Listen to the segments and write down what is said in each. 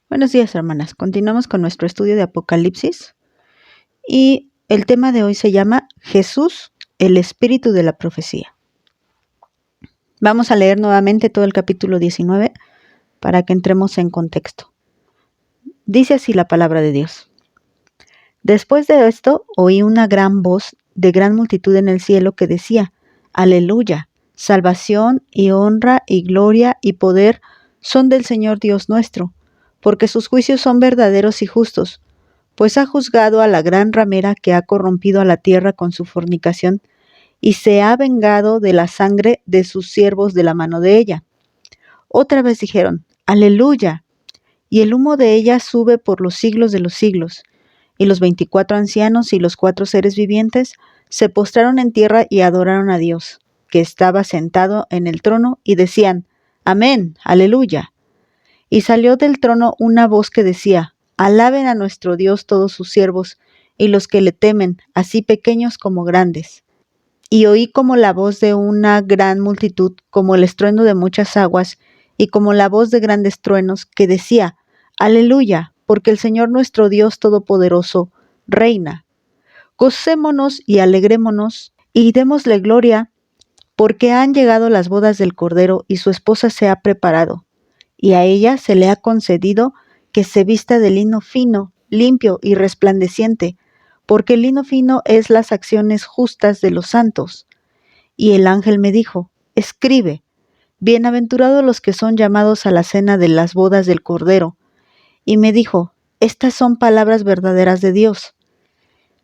Buenos días, hermanas. Continuamos con nuestro estudio de Apocalipsis y el tema de hoy se llama Jesús, el espíritu de la profecía. Vamos a leer nuevamente todo el capítulo 19 para que entremos en contexto. Dice así la palabra de Dios. Después de esto oí una gran voz de gran multitud en el cielo que decía: Aleluya, salvación y honra y gloria y poder son del Señor Dios nuestro, porque sus juicios son verdaderos y justos, pues ha juzgado a la gran ramera que ha corrompido a la tierra con su fornicación, y se ha vengado de la sangre de sus siervos de la mano de ella. Otra vez dijeron: Aleluya, y el humo de ella sube por los siglos de los siglos. Y los 24 ancianos y los 4 seres vivientes se postraron en tierra y adoraron a Dios, que estaba sentado en el trono, y decían: Amén, aleluya. Y salió del trono una voz que decía: Alaben a nuestro Dios todos sus siervos, y los que le temen, así pequeños como grandes. Y oí como la voz de una gran multitud, como el estruendo de muchas aguas, y como la voz de grandes truenos, que decía: Aleluya, porque el Señor nuestro Dios Todopoderoso reina. Gocémonos y alegrémonos, y démosle gloria, porque han llegado las bodas del Cordero, y su esposa se ha preparado. Y a ella se le ha concedido que se vista de lino fino, limpio y resplandeciente, porque el lino fino es las acciones justas de los santos. Y el ángel me dijo: Escribe, bienaventurados los que son llamados a la cena de las bodas del Cordero. Y me dijo: Estas son palabras verdaderas de Dios.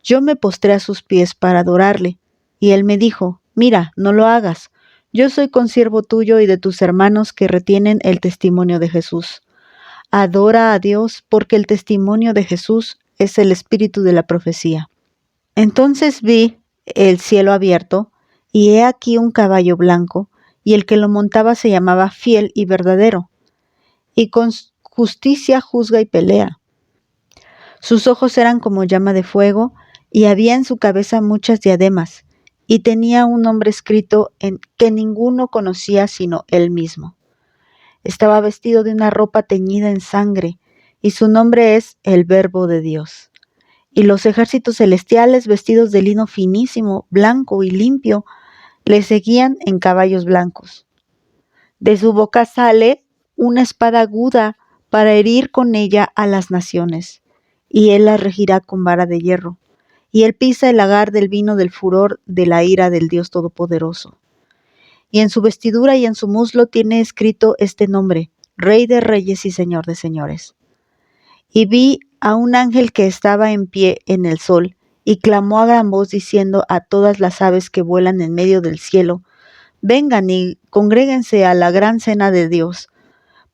Yo me postré a sus pies para adorarle, y él me dijo: Mira, no lo hagas. Yo soy consiervo tuyo y de tus hermanos que retienen el testimonio de Jesús. Adora a Dios, porque el testimonio de Jesús es el espíritu de la profecía. Entonces vi el cielo abierto, y he aquí un caballo blanco, y el que lo montaba se llamaba Fiel y Verdadero, y con justicia juzga y pelea. Sus ojos eran como llama de fuego, y había en su cabeza muchas diademas, y tenía un nombre escrito en que ninguno conocía sino él mismo. Estaba vestido de una ropa teñida en sangre, y su nombre es el Verbo de Dios. Y los ejércitos celestiales, vestidos de lino finísimo, blanco y limpio, le seguían en caballos blancos. De su boca sale una espada aguda para herir con ella a las naciones, y él las regirá con vara de hierro. Y él pisa el lagar del vino del furor de la ira del Dios Todopoderoso. Y en su vestidura y en su muslo tiene escrito este nombre: Rey de Reyes y Señor de Señores. Y vi a un ángel que estaba en pie en el sol, y clamó a gran voz diciendo a todas las aves que vuelan en medio del cielo: Vengan y congréguense a la gran cena de Dios,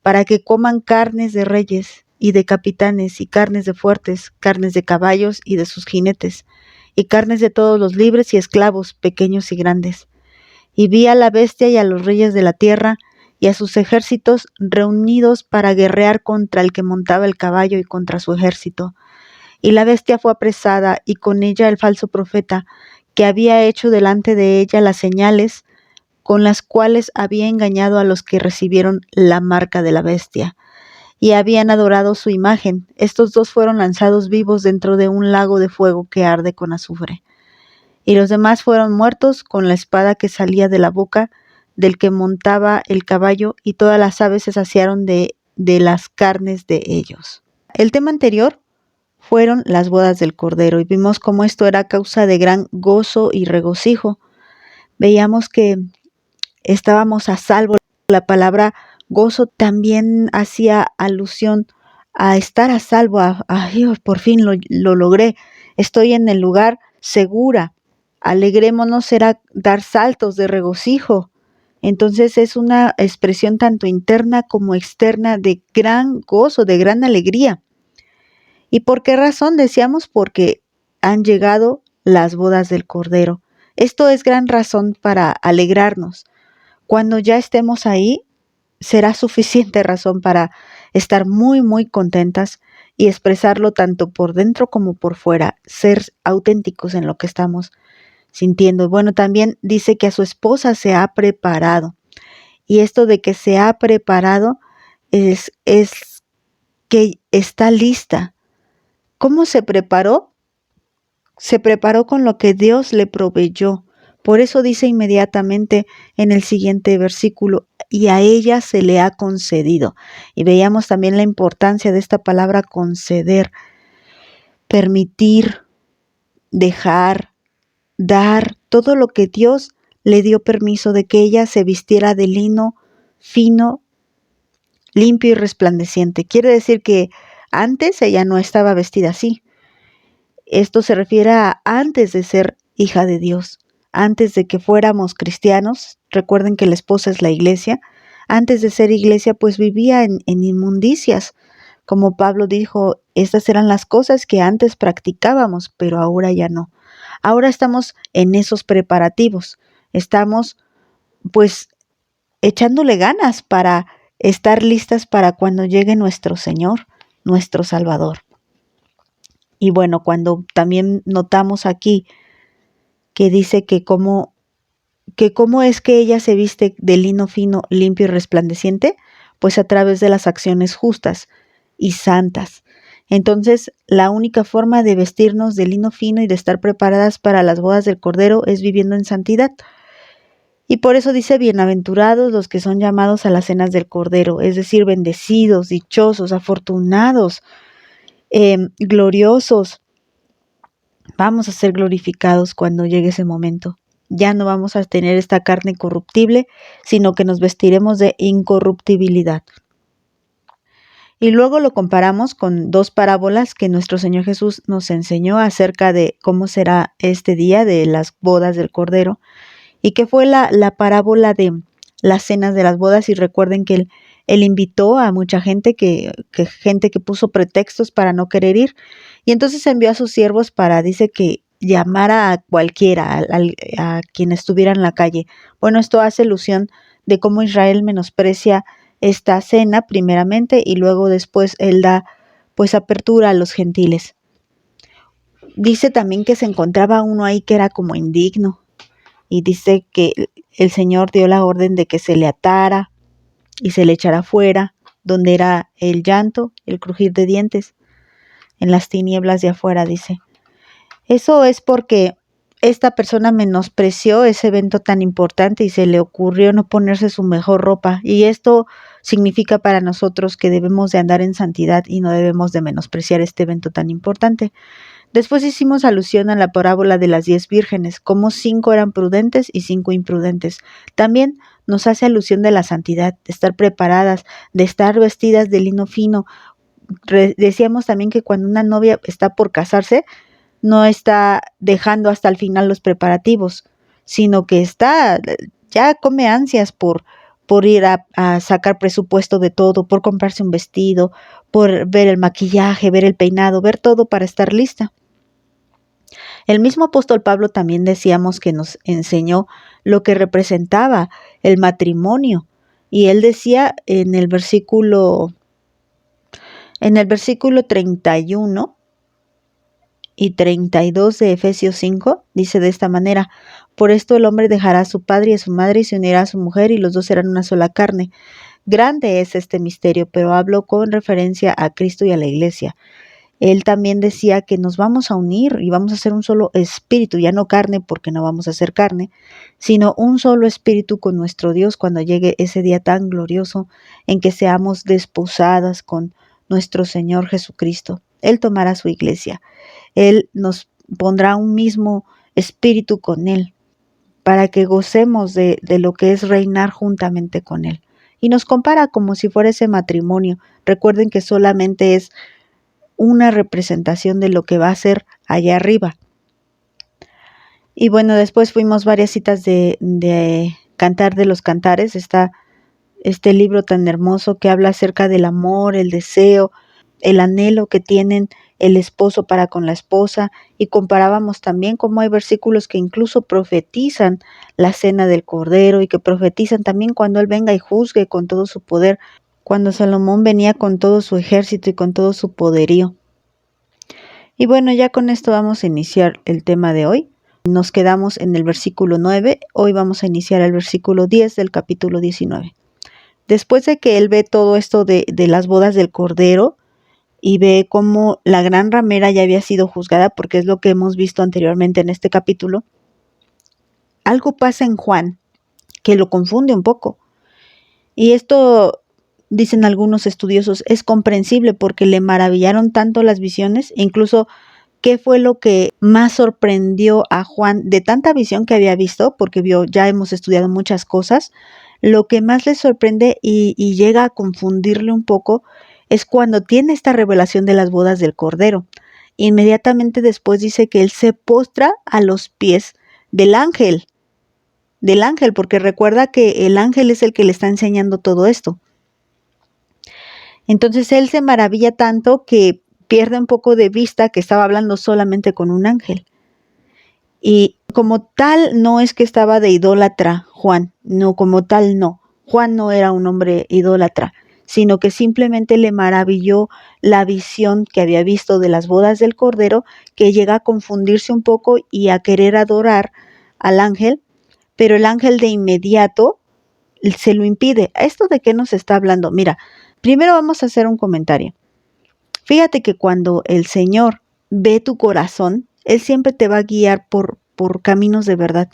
para que coman carnes de reyes y de capitanes, y carnes de fuertes, carnes de caballos y de sus jinetes, y carnes de todos los libres y esclavos, pequeños y grandes. Y vi a la bestia y a los reyes de la tierra, y a sus ejércitos reunidos para guerrear contra el que montaba el caballo y contra su ejército. Y la bestia fue apresada, y con ella el falso profeta, que había hecho delante de ella las señales con las cuales había engañado a los que recibieron la marca de la bestia, y habían adorado su imagen. Estos dos fueron lanzados vivos dentro de un lago de fuego que arde con azufre. Y los demás fueron muertos con la espada que salía de la boca del que montaba el caballo, y todas las aves se saciaron de las carnes de ellos. El tema anterior fueron las bodas del Cordero, y vimos cómo esto era causa de gran gozo y regocijo. Veíamos que estábamos a salvo. La palabra gozo también hacía alusión a estar a salvo, por fin lo logré, estoy en el lugar segura. Alegrémonos era dar saltos de regocijo. Entonces es una expresión tanto interna como externa de gran gozo, de gran alegría. ¿Y por qué razón? Decíamos porque han llegado las bodas del Cordero. Esto es gran razón para alegrarnos. Cuando ya estemos ahí, será suficiente razón para estar muy, muy contentas y expresarlo tanto por dentro como por fuera, ser auténticos en lo que estamos sintiendo. Bueno, también dice que a su esposa se ha preparado. Y esto de que se ha preparado es que está lista. ¿Cómo se preparó? Se preparó con lo que Dios le proveyó. Por eso dice inmediatamente en el siguiente versículo, y a ella se le ha concedido. Y veíamos también la importancia de esta palabra conceder, permitir, dejar, dar, todo lo que Dios le dio permiso de que ella se vistiera de lino fino, limpio y resplandeciente. Quiere decir que antes ella no estaba vestida así. Esto se refiere a antes de ser hija de Dios, antes de que fuéramos cristianos. Recuerden que la esposa es la iglesia. Antes de ser iglesia, pues vivía en inmundicias. Como Pablo dijo, estas eran las cosas que antes practicábamos, pero ahora ya no. Ahora estamos en esos preparativos. Estamos, pues, echándole ganas para estar listas para cuando llegue nuestro Señor, nuestro Salvador. Y bueno, cuando también notamos aquí que dice que cómo es que ella se viste de lino fino, limpio y resplandeciente, pues a través de las acciones justas y santas. Entonces, la única forma de vestirnos de lino fino y de estar preparadas para las bodas del Cordero es viviendo en santidad. Y por eso dice, bienaventurados los que son llamados a las cenas del Cordero, es decir, bendecidos, dichosos, afortunados, gloriosos. Vamos a ser glorificados cuando llegue ese momento. Ya no vamos a tener esta carne corruptible, sino que nos vestiremos de incorruptibilidad. Y luego lo comparamos con dos parábolas que nuestro Señor Jesús nos enseñó acerca de cómo será este día de las bodas del Cordero, y que fue la parábola de las cenas de las bodas. Y recuerden que él invitó a mucha gente gente que puso pretextos para no querer ir, y entonces envió a sus siervos para, dice que llamara a cualquiera, a quien estuviera en la calle. Bueno, esto hace alusión de cómo Israel menosprecia esta cena primeramente, y luego después él da pues apertura a los gentiles. Dice también que se encontraba uno ahí que era como indigno, y dice que el Señor dio la orden de que se le atara y se le echara fuera, donde era el llanto, el crujir de dientes, en las tinieblas de afuera, dice. Eso es porque esta persona menospreció ese evento tan importante y se le ocurrió no ponerse su mejor ropa. Y esto significa para nosotros que debemos de andar en santidad y no debemos de menospreciar este evento tan importante. Después hicimos alusión a la parábola de las 10 vírgenes, como 5 eran prudentes y 5 imprudentes. También nos hace alusión de la santidad, de estar preparadas, de estar vestidas de lino fino. Decíamos también que cuando una novia está por casarse, no está dejando hasta el final los preparativos, sino que ya come ansias por ir a sacar presupuesto de todo, por comprarse un vestido, por ver el maquillaje, ver el peinado, ver todo para estar lista. El mismo apóstol Pablo también decíamos que nos enseñó lo que representaba el matrimonio, y él decía en el versículo 31 y 32 de Efesios 5, dice de esta manera: por esto el hombre dejará a su padre y a su madre y se unirá a su mujer, y los dos serán una sola carne. Grande es este misterio, pero hablo con referencia a Cristo y a la iglesia. Él también decía que nos vamos a unir y vamos a ser un solo espíritu, ya no carne, porque no vamos a ser carne, sino un solo espíritu con nuestro Dios cuando llegue ese día tan glorioso en que seamos desposadas con nuestro Señor Jesucristo. Él tomará su iglesia. Él nos pondrá un mismo espíritu con Él para que gocemos de lo que es reinar juntamente con Él. Y nos compara como si fuera ese matrimonio. Recuerden que solamente es una representación de lo que va a ser allá arriba. Y bueno, después fuimos varias citas de Cantar de los Cantares, este libro tan hermoso que habla acerca del amor, el deseo, el anhelo que tienen el esposo para con la esposa, y comparábamos también cómo hay versículos que incluso profetizan la cena del Cordero y que profetizan también cuando Él venga y juzgue con todo su poder, cuando Salomón venía con todo su ejército y con todo su poderío. Y bueno, ya con esto vamos a iniciar el tema de hoy. Nos quedamos en el versículo 9, hoy vamos a iniciar el versículo 10 del capítulo 19. Después de que él ve todo esto de las bodas del Cordero, y ve cómo la gran ramera ya había sido juzgada, porque es lo que hemos visto anteriormente en este capítulo, algo pasa en Juan que lo confunde un poco. Y esto, dicen algunos estudiosos, es comprensible porque le maravillaron tanto las visiones, incluso qué fue lo que más sorprendió a Juan de tanta visión que había visto, porque ya hemos estudiado muchas cosas. Lo que más le sorprende y llega a confundirle un poco es cuando tiene esta revelación de las bodas del Cordero. Inmediatamente después dice que él se postra a los pies del ángel, porque recuerda que el ángel es el que le está enseñando todo esto. Entonces él se maravilla tanto que pierde un poco de vista que estaba hablando solamente con un ángel. Y como tal, no es que estaba de idólatra Juan, no, como tal no. Juan no era un hombre idólatra, sino que simplemente le maravilló la visión que había visto de las bodas del Cordero, que llega a confundirse un poco y a querer adorar al ángel, pero el ángel de inmediato se lo impide. ¿Esto de qué nos está hablando? Mira, primero vamos a hacer un comentario. Fíjate que cuando el Señor ve tu corazón, Él siempre te va a guiar por caminos de verdad.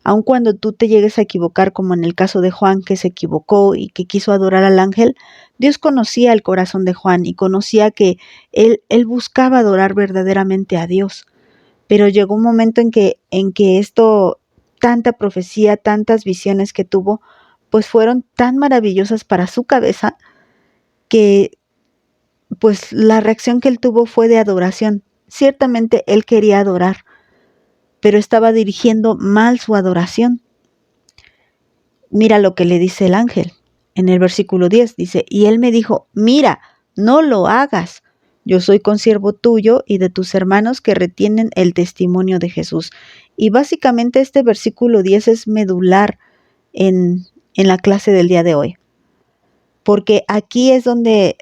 Aun cuando tú te llegues a equivocar, como en el caso de Juan, que se equivocó y que quiso adorar al ángel, Dios conocía el corazón de Juan y conocía que él buscaba adorar verdaderamente a Dios. Pero llegó un momento en que esto, tanta profecía, tantas visiones que tuvo, pues fueron tan maravillosas para su cabeza que pues la reacción que él tuvo fue de adoración. Ciertamente él quería adorar, pero estaba dirigiendo mal su adoración. Mira lo que le dice el ángel. En el versículo 10 dice, y él me dijo, mira, no lo hagas. Yo soy consiervo tuyo y de tus hermanos que retienen el testimonio de Jesús. Y básicamente este versículo 10 es medular en la clase del día de hoy. Porque aquí es donde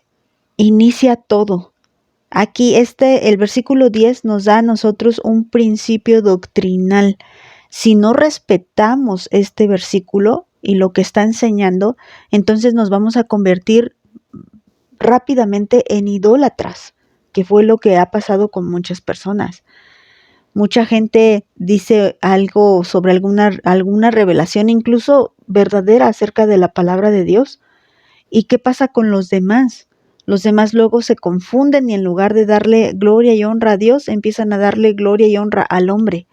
inicia todo. Aquí el versículo 10 nos da a nosotros un principio doctrinal. Si no respetamos este versículo y lo que está enseñando, entonces nos vamos a convertir rápidamente en idólatras, que fue lo que ha pasado con muchas personas. Mucha gente dice algo sobre alguna revelación, incluso verdadera, acerca de la palabra de Dios. ¿Y qué pasa con los demás? Los demás luego se confunden y en lugar de darle gloria y honra a Dios, empiezan a darle gloria y honra al hombre.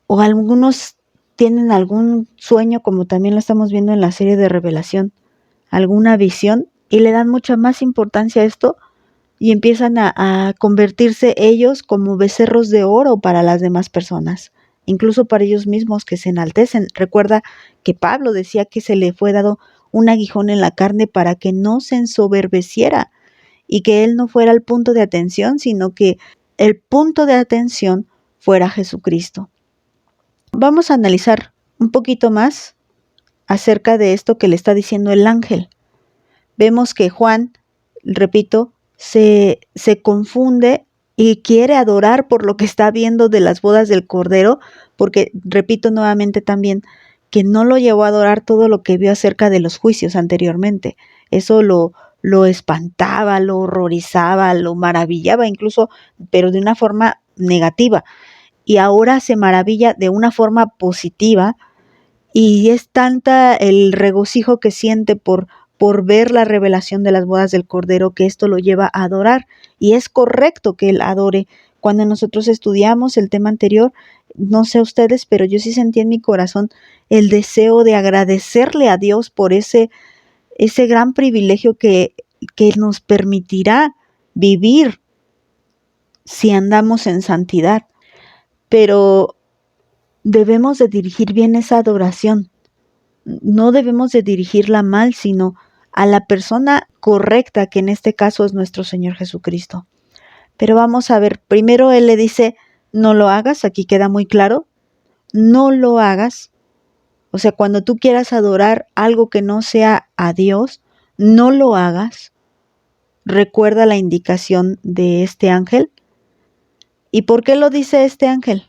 O algunos tienen algún sueño, como también lo estamos viendo en la serie de Revelación, alguna visión, y le dan mucha más importancia a esto y empiezan a convertirse ellos como becerros de oro para las demás personas, incluso para ellos mismos que se enaltecen. Recuerda que Pablo decía que se le fue dado un aguijón en la carne para que no se ensoberbeciera y que él no fuera el punto de atención, sino que el punto de atención fuera Jesucristo. Vamos a analizar un poquito más acerca de esto que le está diciendo el ángel. Vemos que Juan, repito, se confunde y quiere adorar por lo que está viendo de las bodas del Cordero, porque repito nuevamente también que no lo llevó a adorar todo lo que vio acerca de los juicios anteriormente. Eso lo espantaba, lo horrorizaba, lo maravillaba incluso, pero de una forma negativa. Y ahora se maravilla de una forma positiva y es tanta el regocijo que siente por ver la revelación de las bodas del Cordero que esto lo lleva a adorar. Y es correcto que él adore. Cuando nosotros estudiamos el tema anterior, no sé ustedes, pero yo sí sentí en mi corazón el deseo de agradecerle a Dios por ese gran privilegio que nos permitirá vivir si andamos en santidad. Pero debemos de dirigir bien esa adoración. No debemos de dirigirla mal, sino a la persona correcta, que en este caso es nuestro Señor Jesucristo. Pero vamos a ver, primero Él le dice, no lo hagas, aquí queda muy claro, no lo hagas. O sea, cuando tú quieras adorar algo que no sea a Dios, no lo hagas. Recuerda la indicación de este ángel. ¿Y por qué lo dice este ángel?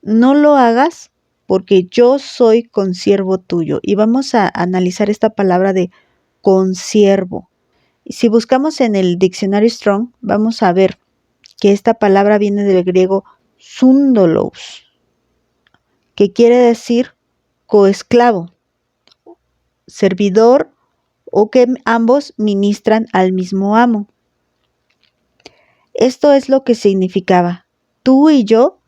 No lo hagas porque yo soy consiervo tuyo. Y vamos a analizar esta palabra de consiervo. Si buscamos en el diccionario Strong, vamos a ver que esta palabra viene del griego sundolos, que quiere decir coesclavo, servidor o que ambos ministran al mismo amo. Esto es lo que significaba. Tú y yo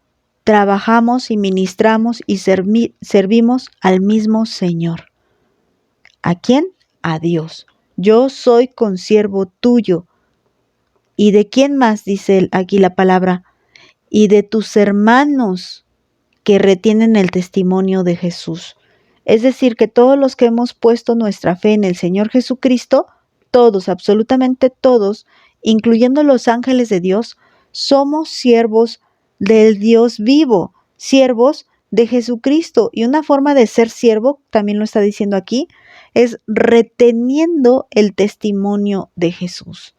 trabajamos y ministramos y servimos al mismo Señor. ¿A quién? A Dios. Yo soy consiervo tuyo. ¿Y de quién más? Dice aquí la palabra. Y de tus hermanos que retienen el testimonio de Jesús. Es decir, que todos los que hemos puesto nuestra fe en el Señor Jesucristo, todos, absolutamente todos, incluyendo los ángeles de Dios, somos siervos del Dios vivo, siervos de Jesucristo. Y una forma de ser siervo, también lo está diciendo aquí, es reteniendo el testimonio de Jesús.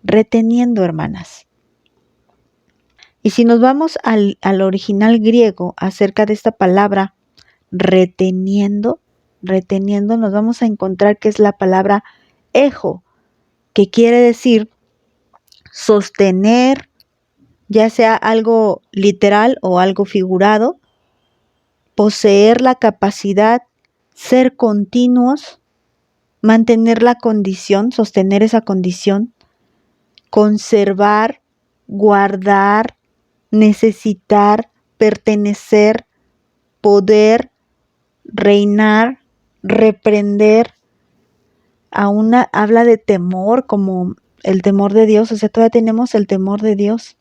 Reteniendo, hermanas. Y si nos vamos al original griego acerca de esta palabra reteniendo, nos vamos a encontrar que es la palabra ejo, que quiere decir sostener, ya sea algo literal o algo figurado, poseer la capacidad, ser continuos, mantener la condición, sostener esa condición, conservar, guardar, necesitar, pertenecer, poder, reinar, reprender. Habla de temor, como el temor de Dios, o sea, todavía tenemos el temor de Dios.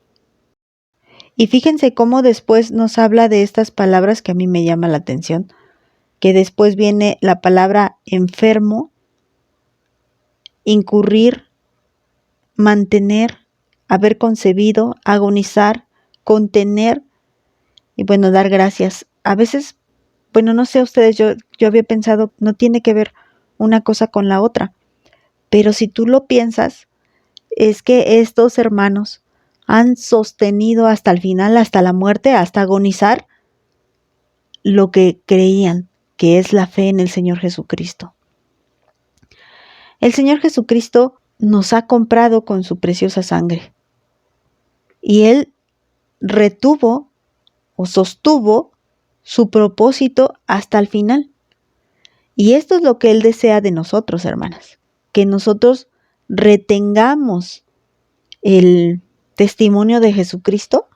Y fíjense cómo después nos habla de estas palabras que a mí me llama la atención, que después viene la palabra enfermo, incurrir, mantener, haber concebido, agonizar, contener y bueno, dar gracias. A veces, bueno, no sé ustedes, yo había pensado, no tiene que ver una cosa con la otra, pero si tú lo piensas, es que estos hermanos han sostenido hasta el final, hasta la muerte, hasta agonizar, lo que creían, que es la fe en el Señor Jesucristo. El Señor Jesucristo nos ha comprado con su preciosa sangre. Y Él retuvo o sostuvo su propósito hasta el final. Y esto es lo que Él desea de nosotros, hermanas. Que nosotros retengamos el testimonio de Jesucristo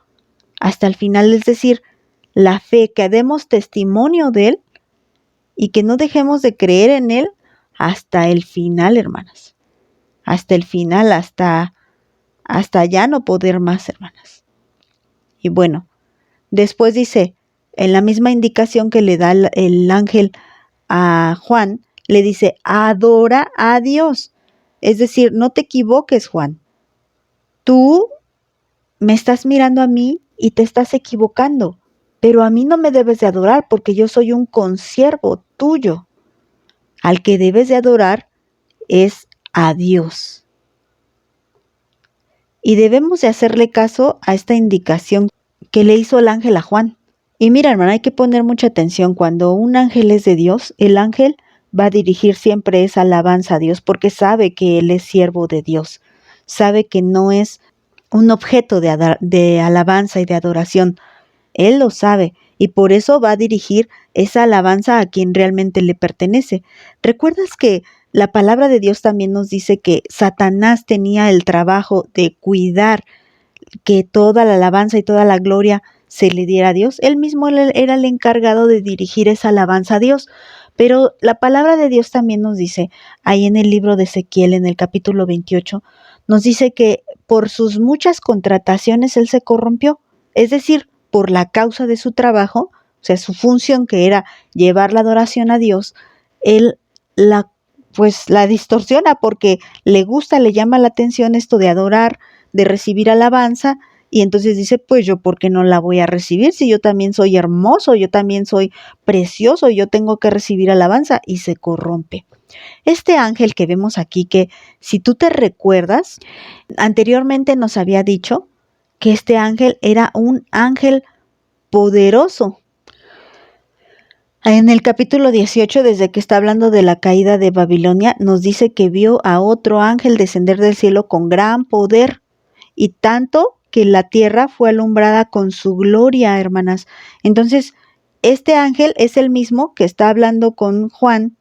hasta el final. Es decir, la fe, que demos testimonio de Él y que no dejemos de creer en Él hasta el final, hermanas. Hasta el final, hasta ya no poder más, hermanas. Y bueno, después dice, en la misma indicación que le da el ángel a Juan, le dice, adora a Dios. Es decir, no te equivoques, Juan. Tú me estás mirando a mí y te estás equivocando, pero a mí no me debes de adorar porque yo soy un consiervo tuyo. Al que debes de adorar es a Dios. Y debemos de hacerle caso a esta indicación que le hizo el ángel a Juan. Y mira, hermana, hay que poner mucha atención. Cuando un ángel es de Dios, el ángel va a dirigir siempre esa alabanza a Dios porque sabe que él es siervo de Dios. Sabe que no es un objeto de alabanza y de adoración. Él lo sabe y por eso va a dirigir esa alabanza a quien realmente le pertenece. ¿Recuerdas que la palabra de Dios también nos dice que Satanás tenía el trabajo de cuidar que toda la alabanza y toda la gloria se le diera a Dios? Él mismo era el encargado de dirigir esa alabanza a Dios. Pero la palabra de Dios también nos dice, ahí en el libro de Ezequiel, en el capítulo 28, nos dice que por sus muchas contrataciones él se corrompió. Es decir, por la causa de su trabajo, o sea, su función que era llevar la adoración a Dios, él la distorsiona porque le gusta, le llama la atención esto de adorar, de recibir alabanza, y entonces dice, pues yo, ¿por qué no la voy a recibir? Si yo también soy hermoso, yo también soy precioso, yo tengo que recibir alabanza, y se corrompe. Este ángel que vemos aquí, que si tú te recuerdas, anteriormente nos había dicho que este ángel era un ángel poderoso. En el capítulo 18, desde que está hablando de la caída de Babilonia, nos dice que vio a otro ángel descender del cielo con gran poder, y tanto que la tierra fue alumbrada con su gloria, hermanas. Entonces, este ángel es el mismo que está hablando con Juan,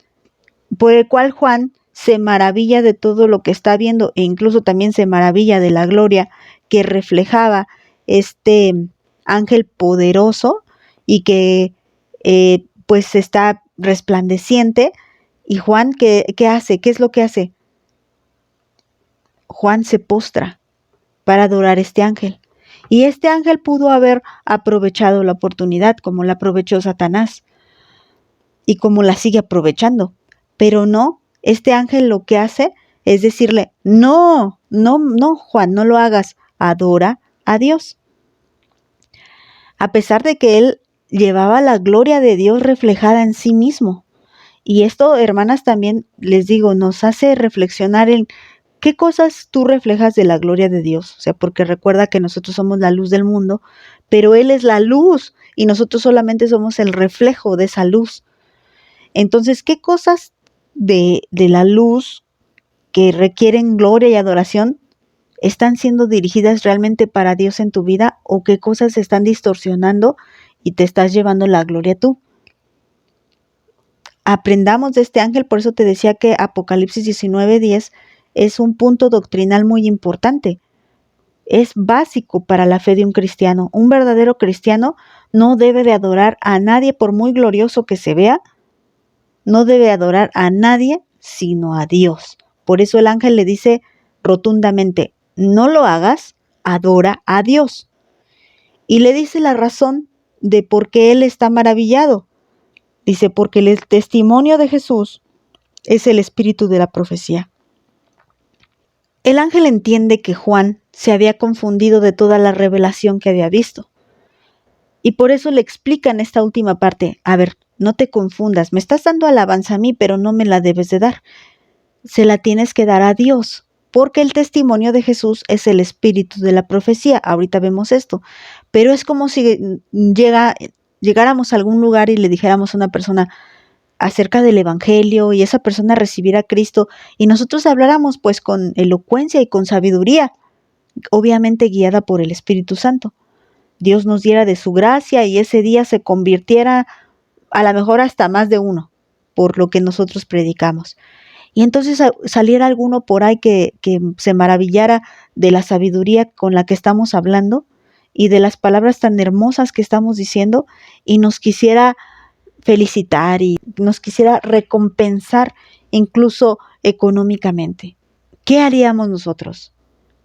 por el cual Juan se maravilla de todo lo que está viendo, e incluso también se maravilla de la gloria que reflejaba este ángel poderoso, y que pues está resplandeciente. Y Juan, ¿qué hace? ¿Qué es lo que hace? Juan se postra para adorar a este ángel. Y este ángel pudo haber aprovechado la oportunidad, como la aprovechó Satanás y como la sigue aprovechando. Pero no, este ángel lo que hace es decirle: no, no, no, Juan, no lo hagas, adora a Dios. A pesar de que él llevaba la gloria de Dios reflejada en sí mismo. Y esto, hermanas, también les digo, nos hace reflexionar en qué cosas tú reflejas de la gloria de Dios. O sea, porque recuerda que nosotros somos la luz del mundo, pero Él es la luz y nosotros solamente somos el reflejo de esa luz. Entonces, ¿qué cosas de la luz que requieren gloria y adoración están siendo dirigidas realmente para Dios en tu vida, o qué cosas se están distorsionando y te estás llevando la gloria tú? Aprendamos de este ángel. Por eso te decía que Apocalipsis 19:10 es un punto doctrinal muy importante. Es básico para la fe de un cristiano. Un verdadero cristiano no debe de adorar a nadie por muy glorioso que se vea. No debe adorar a nadie sino a Dios. Por eso el ángel le dice rotundamente: no lo hagas, adora a Dios. Y le dice la razón de por qué él está maravillado. Dice: porque el testimonio de Jesús es el espíritu de la profecía. El ángel entiende que Juan se había confundido de toda la revelación que había visto. Y por eso le explica en esta última parte: a ver, no te confundas, me estás dando alabanza a mí, pero no me la debes de dar. Se la tienes que dar a Dios, porque el testimonio de Jesús es el espíritu de la profecía. Ahorita vemos esto, pero es como si llegáramos a algún lugar y le dijéramos a una persona acerca del evangelio, y esa persona recibiera a Cristo, y nosotros habláramos pues con elocuencia y con sabiduría, obviamente guiada por el Espíritu Santo. Dios nos diera de su gracia y ese día se convirtiera a lo mejor hasta más de uno por lo que nosotros predicamos. Y entonces saliera alguno por ahí que se maravillara de la sabiduría con la que estamos hablando y de las palabras tan hermosas que estamos diciendo, y nos quisiera felicitar y nos quisiera recompensar incluso económicamente. ¿Qué haríamos nosotros?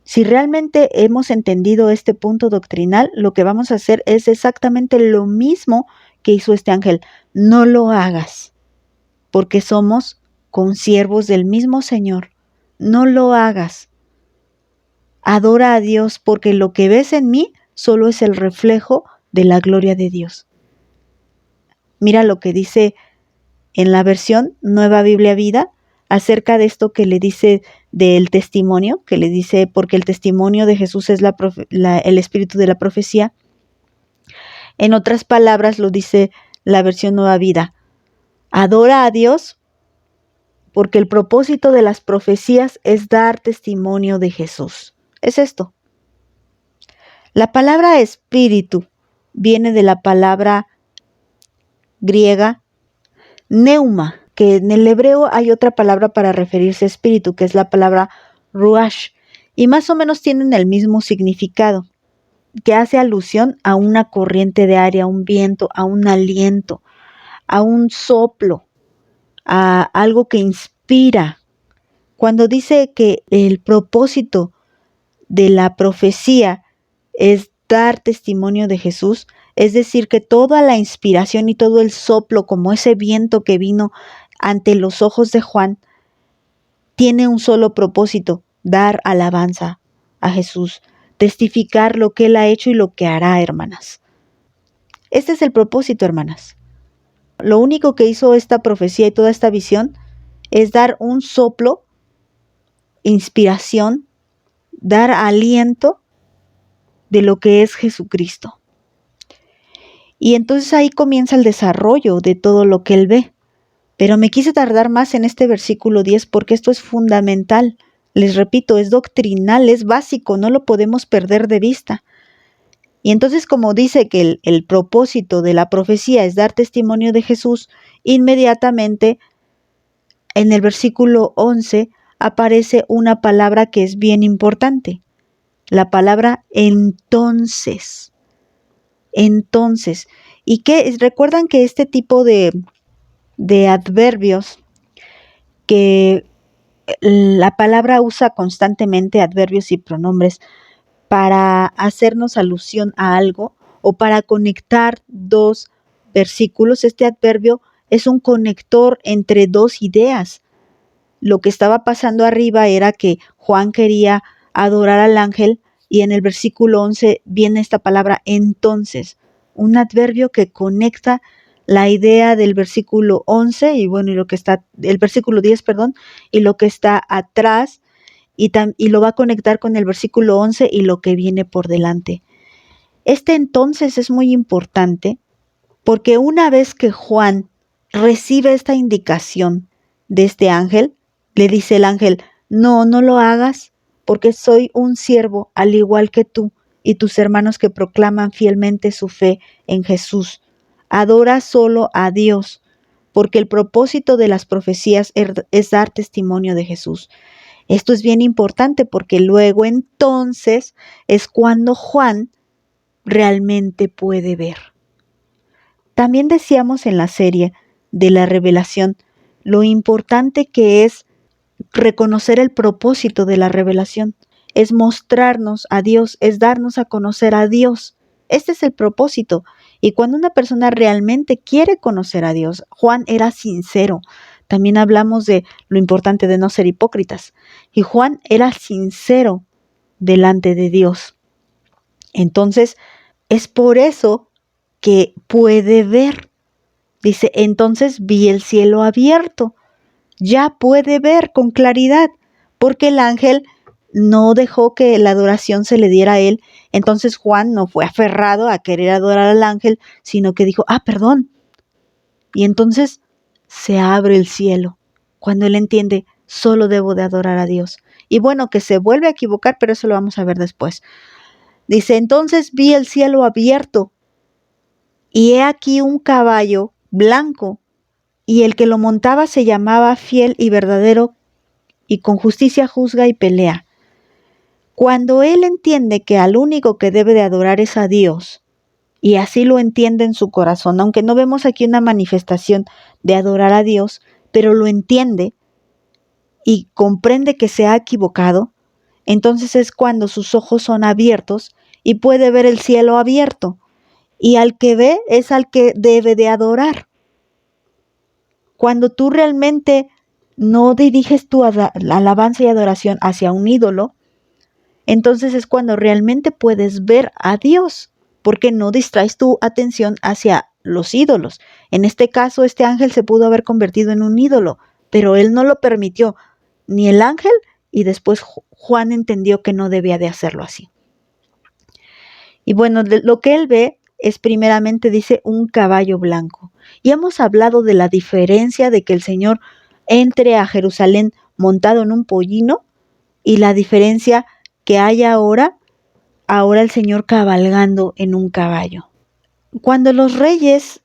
Si realmente hemos entendido este punto doctrinal, lo que vamos a hacer es exactamente lo mismo que hizo este ángel. No lo hagas, porque somos consiervos del mismo Señor. No lo hagas. Adora a Dios, porque lo que ves en mí solo es el reflejo de la gloria de Dios. Mira lo que dice en la versión Nueva Biblia Vida acerca de esto que le dice del testimonio, que le dice: porque el testimonio de Jesús es el espíritu de la profecía. En otras palabras lo dice la versión Nueva Vida: adora a Dios porque el propósito de las profecías es dar testimonio de Jesús. Es esto. La palabra espíritu viene de la palabra griega neuma, que en el hebreo hay otra palabra para referirse a espíritu, que es la palabra ruach, y más o menos tienen el mismo significado, que hace alusión a una corriente de aire, a un viento, a un aliento, a un soplo, a algo que inspira. Cuando dice que el propósito de la profecía es dar testimonio de Jesús, es decir, que toda la inspiración y todo el soplo, como ese viento que vino ante los ojos de Juan, tiene un solo propósito: dar alabanza a Jesús, testificar lo que Él ha hecho y lo que hará, hermanas. Este es el propósito, hermanas. Lo único que hizo esta profecía y toda esta visión es dar un soplo, inspiración, dar aliento de lo que es Jesucristo. Y entonces ahí comienza el desarrollo de todo lo que él ve. Pero me quise tardar más en este versículo 10 porque esto es fundamental. Les repito, es doctrinal, es básico, no lo podemos perder de vista. Y entonces, como dice que el propósito de la profecía es dar testimonio de Jesús, inmediatamente en el versículo 11 aparece una palabra que es bien importante. La palabra entonces. Entonces. Y que recuerdan que este tipo de adverbios, que la palabra usa constantemente adverbios y pronombres para hacernos alusión a algo o para conectar dos versículos. Este adverbio es un conector entre dos ideas. Lo que estaba pasando arriba era que Juan quería adorar al ángel y en el versículo 11 viene esta palabra entonces, un adverbio que conecta la idea del versículo 11 y bueno, y lo que está, el versículo 10, perdón, y lo que está atrás y lo va a conectar con el versículo 11 y lo que viene por delante. Este entonces es muy importante porque una vez que Juan recibe esta indicación de este ángel, le dice el ángel, no lo hagas, porque soy un siervo al igual que tú y tus hermanos que proclaman fielmente su fe en Jesús. Adora solo a Dios, porque el propósito de las profecías es dar testimonio de Jesús. Esto es bien importante porque luego entonces es cuando Juan realmente puede ver. También decíamos en la serie de la revelación lo importante que es reconocer el propósito de la revelación. Es mostrarnos a Dios, es darnos a conocer a Dios. Este es el propósito. Y cuando una persona realmente quiere conocer a Dios, Juan era sincero. También hablamos de lo importante de no ser hipócritas. Y Juan era sincero delante de Dios. Entonces, es por eso que puede ver. Dice, entonces vi el cielo abierto. Ya puede ver con claridad, porque el ángel no dejó que la adoración se le diera a él. Entonces Juan no fue aferrado a querer adorar al ángel, sino que dijo, perdón. Y entonces se abre el cielo, cuando él entiende, solo debo de adorar a Dios. Y bueno, que se vuelve a equivocar, pero eso lo vamos a ver después. Dice, entonces vi el cielo abierto, y he aquí un caballo blanco, y el que lo montaba se llamaba Fiel y Verdadero, y con justicia juzga y pelea. Cuando él entiende que al único que debe de adorar es a Dios, y así lo entiende en su corazón, aunque no vemos aquí una manifestación de adorar a Dios, pero lo entiende y comprende que se ha equivocado, entonces es cuando sus ojos son abiertos y puede ver el cielo abierto, y al que ve es al que debe de adorar. Cuando tú realmente no diriges tu alabanza y adoración hacia un ídolo, entonces es cuando realmente puedes ver a Dios, porque no distraes tu atención hacia los ídolos. En este caso, este ángel se pudo haber convertido en un ídolo, pero él no lo permitió, ni el ángel, y después Juan entendió que no debía de hacerlo así. Y bueno, lo que él ve es primeramente, dice, un caballo blanco. Y hemos hablado de la diferencia de que el Señor entre a Jerusalén montado en un pollino y la diferencia que hay ahora el Señor cabalgando en un caballo. Cuando los reyes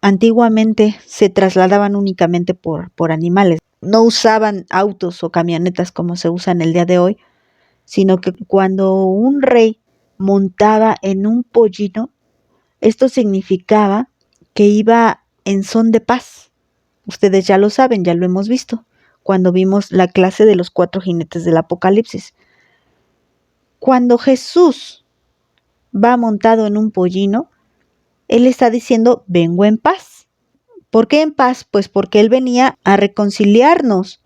antiguamente se trasladaban únicamente por animales, no usaban autos o camionetas como se usan el día de hoy, sino que cuando un rey montaba en un pollino, esto significaba que iba en son de paz. Ustedes ya lo saben, ya lo hemos visto, cuando vimos la clase de los 4 jinetes del Apocalipsis. Cuando Jesús va montado en un pollino, Él está diciendo, vengo en paz. ¿Por qué en paz? Pues porque Él venía a reconciliarnos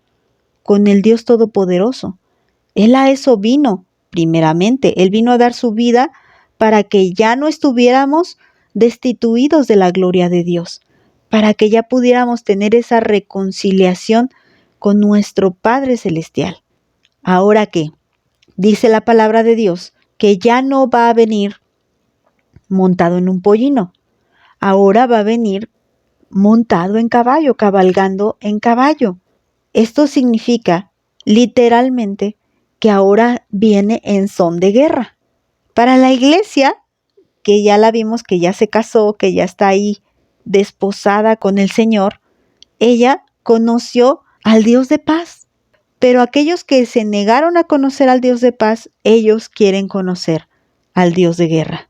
con el Dios Todopoderoso. Él a eso vino, primeramente. Él vino a dar su vida para que ya no estuviéramos destituidos de la gloria de Dios, para que ya pudiéramos tener esa reconciliación con nuestro Padre Celestial. Ahora que dice la palabra de Dios que ya no va a venir montado en un pollino. ahora va a venir montado en caballo, cabalgando en caballo. Esto significa literalmente que ahora viene en son de guerra. Para la iglesia, que ya la vimos, que ya se casó, que ya está ahí desposada con el Señor, ella conoció al Dios de paz. Pero aquellos que se negaron a conocer al Dios de paz, ellos quieren conocer al Dios de guerra.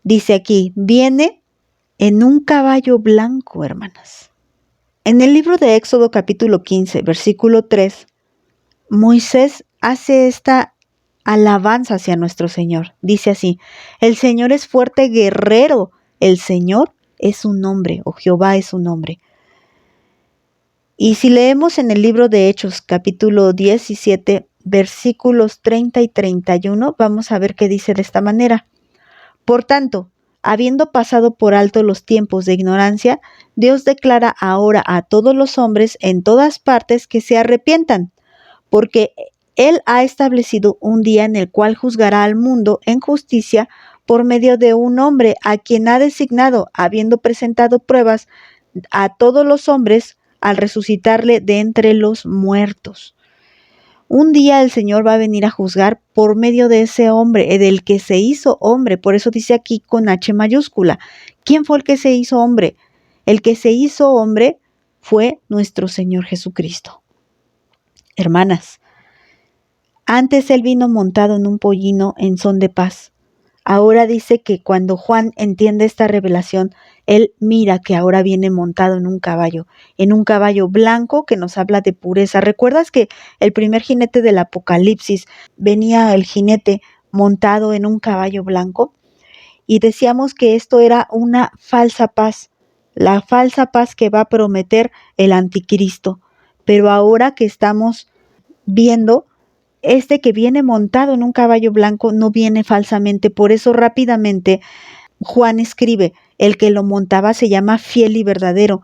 Dice aquí, viene en un caballo blanco, hermanas. En el libro de Éxodo capítulo 15, versículo 3, Moisés hace esta alabanza hacia nuestro Señor. Dice así, el Señor es fuerte guerrero, el Señor es su nombre, o Jehová es su nombre. Y si leemos en el libro de Hechos capítulo 17, versículos 30 y 31, vamos a ver qué dice de esta manera. Por tanto, habiendo pasado por alto los tiempos de ignorancia, Dios declara ahora a todos los hombres en todas partes que se arrepientan, porque Él ha establecido un día en el cual juzgará al mundo en justicia por medio de un hombre a quien ha designado, habiendo presentado pruebas a todos los hombres al resucitarle de entre los muertos. Un día el Señor va a venir a juzgar por medio de ese hombre, del que se hizo hombre. Por eso dice aquí con H mayúscula. ¿Quién fue el que se hizo hombre? El que se hizo hombre fue nuestro Señor Jesucristo. Hermanas, antes Él vino montado en un pollino en son de paz. Ahora dice que cuando Juan entiende esta revelación, él mira que ahora viene montado en un caballo blanco que nos habla de pureza. ¿Recuerdas que el primer jinete del Apocalipsis venía el jinete montado en un caballo blanco? Y decíamos que esto era una falsa paz, la falsa paz que va a prometer el anticristo. Pero ahora que estamos viendo, este que viene montado en un caballo blanco no viene falsamente. Por eso rápidamente Juan escribe, el que lo montaba se llama fiel y verdadero.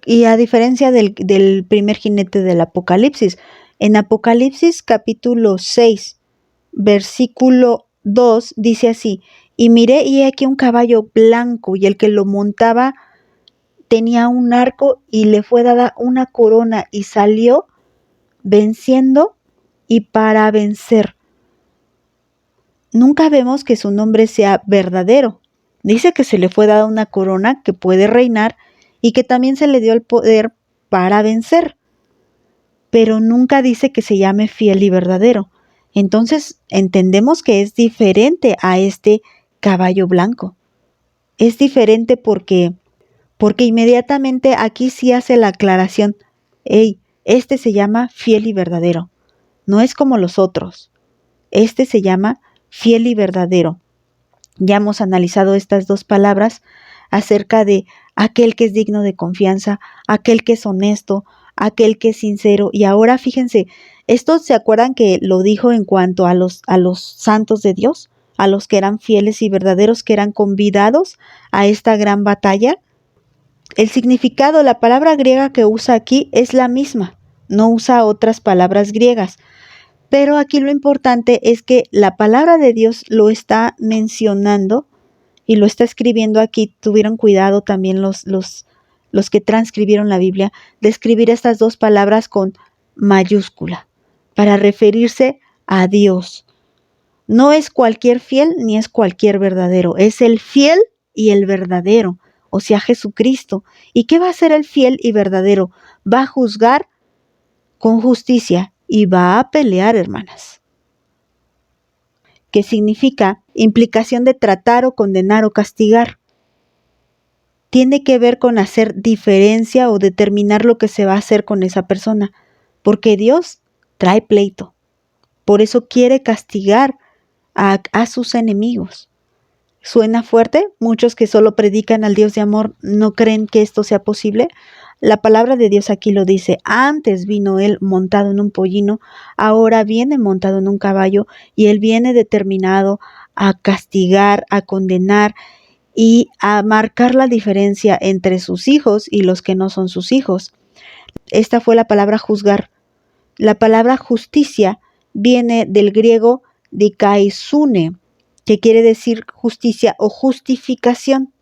Y a diferencia del primer jinete del Apocalipsis, en Apocalipsis capítulo 6, versículo 2, dice así, y miré y he aquí un caballo blanco, y el que lo montaba tenía un arco y le fue dada una corona, y salió venciendo y para vencer. Nunca vemos que su nombre sea verdadero. Dice que se le fue dada una corona que puede reinar y que también se le dio el poder para vencer. Pero nunca dice que se llame fiel y verdadero. Entonces entendemos que es diferente a este caballo blanco. Es diferente porque inmediatamente aquí sí hace la aclaración. Este se llama fiel y verdadero. No es como los otros. Este se llama fiel y verdadero. Ya hemos analizado estas dos palabras acerca de aquel que es digno de confianza, aquel que es honesto, aquel que es sincero. Y ahora fíjense, ¿estos se acuerdan que lo dijo en cuanto a los santos de Dios? A los que eran fieles y verdaderos, que eran convidados a esta gran batalla. El significado, la palabra griega que usa aquí es la misma, no usa otras palabras griegas. Pero aquí lo importante es que la palabra de Dios lo está mencionando y lo está escribiendo aquí. Tuvieron cuidado también los que transcribieron la Biblia de escribir estas dos palabras con mayúscula para referirse a Dios. No es cualquier fiel ni es cualquier verdadero, es el fiel y el verdadero, o sea, Jesucristo. ¿Y qué va a hacer el fiel y verdadero? Va a juzgar con justicia y va a pelear, hermanas. ¿Qué significa? Implicación de tratar o condenar o castigar. Tiene que ver con hacer diferencia o determinar lo que se va a hacer con esa persona, porque Dios trae pleito. Por eso quiere castigar a sus enemigos. ¿Suena fuerte? Muchos que solo predican al Dios de amor no creen que esto sea posible. La palabra de Dios aquí lo dice, antes vino Él montado en un pollino, ahora viene montado en un caballo y Él viene determinado a castigar, a condenar y a marcar la diferencia entre sus hijos y los que no son sus hijos. Esta fue la palabra juzgar. La palabra justicia viene del griego dikaisune que quiere decir justicia o justificación.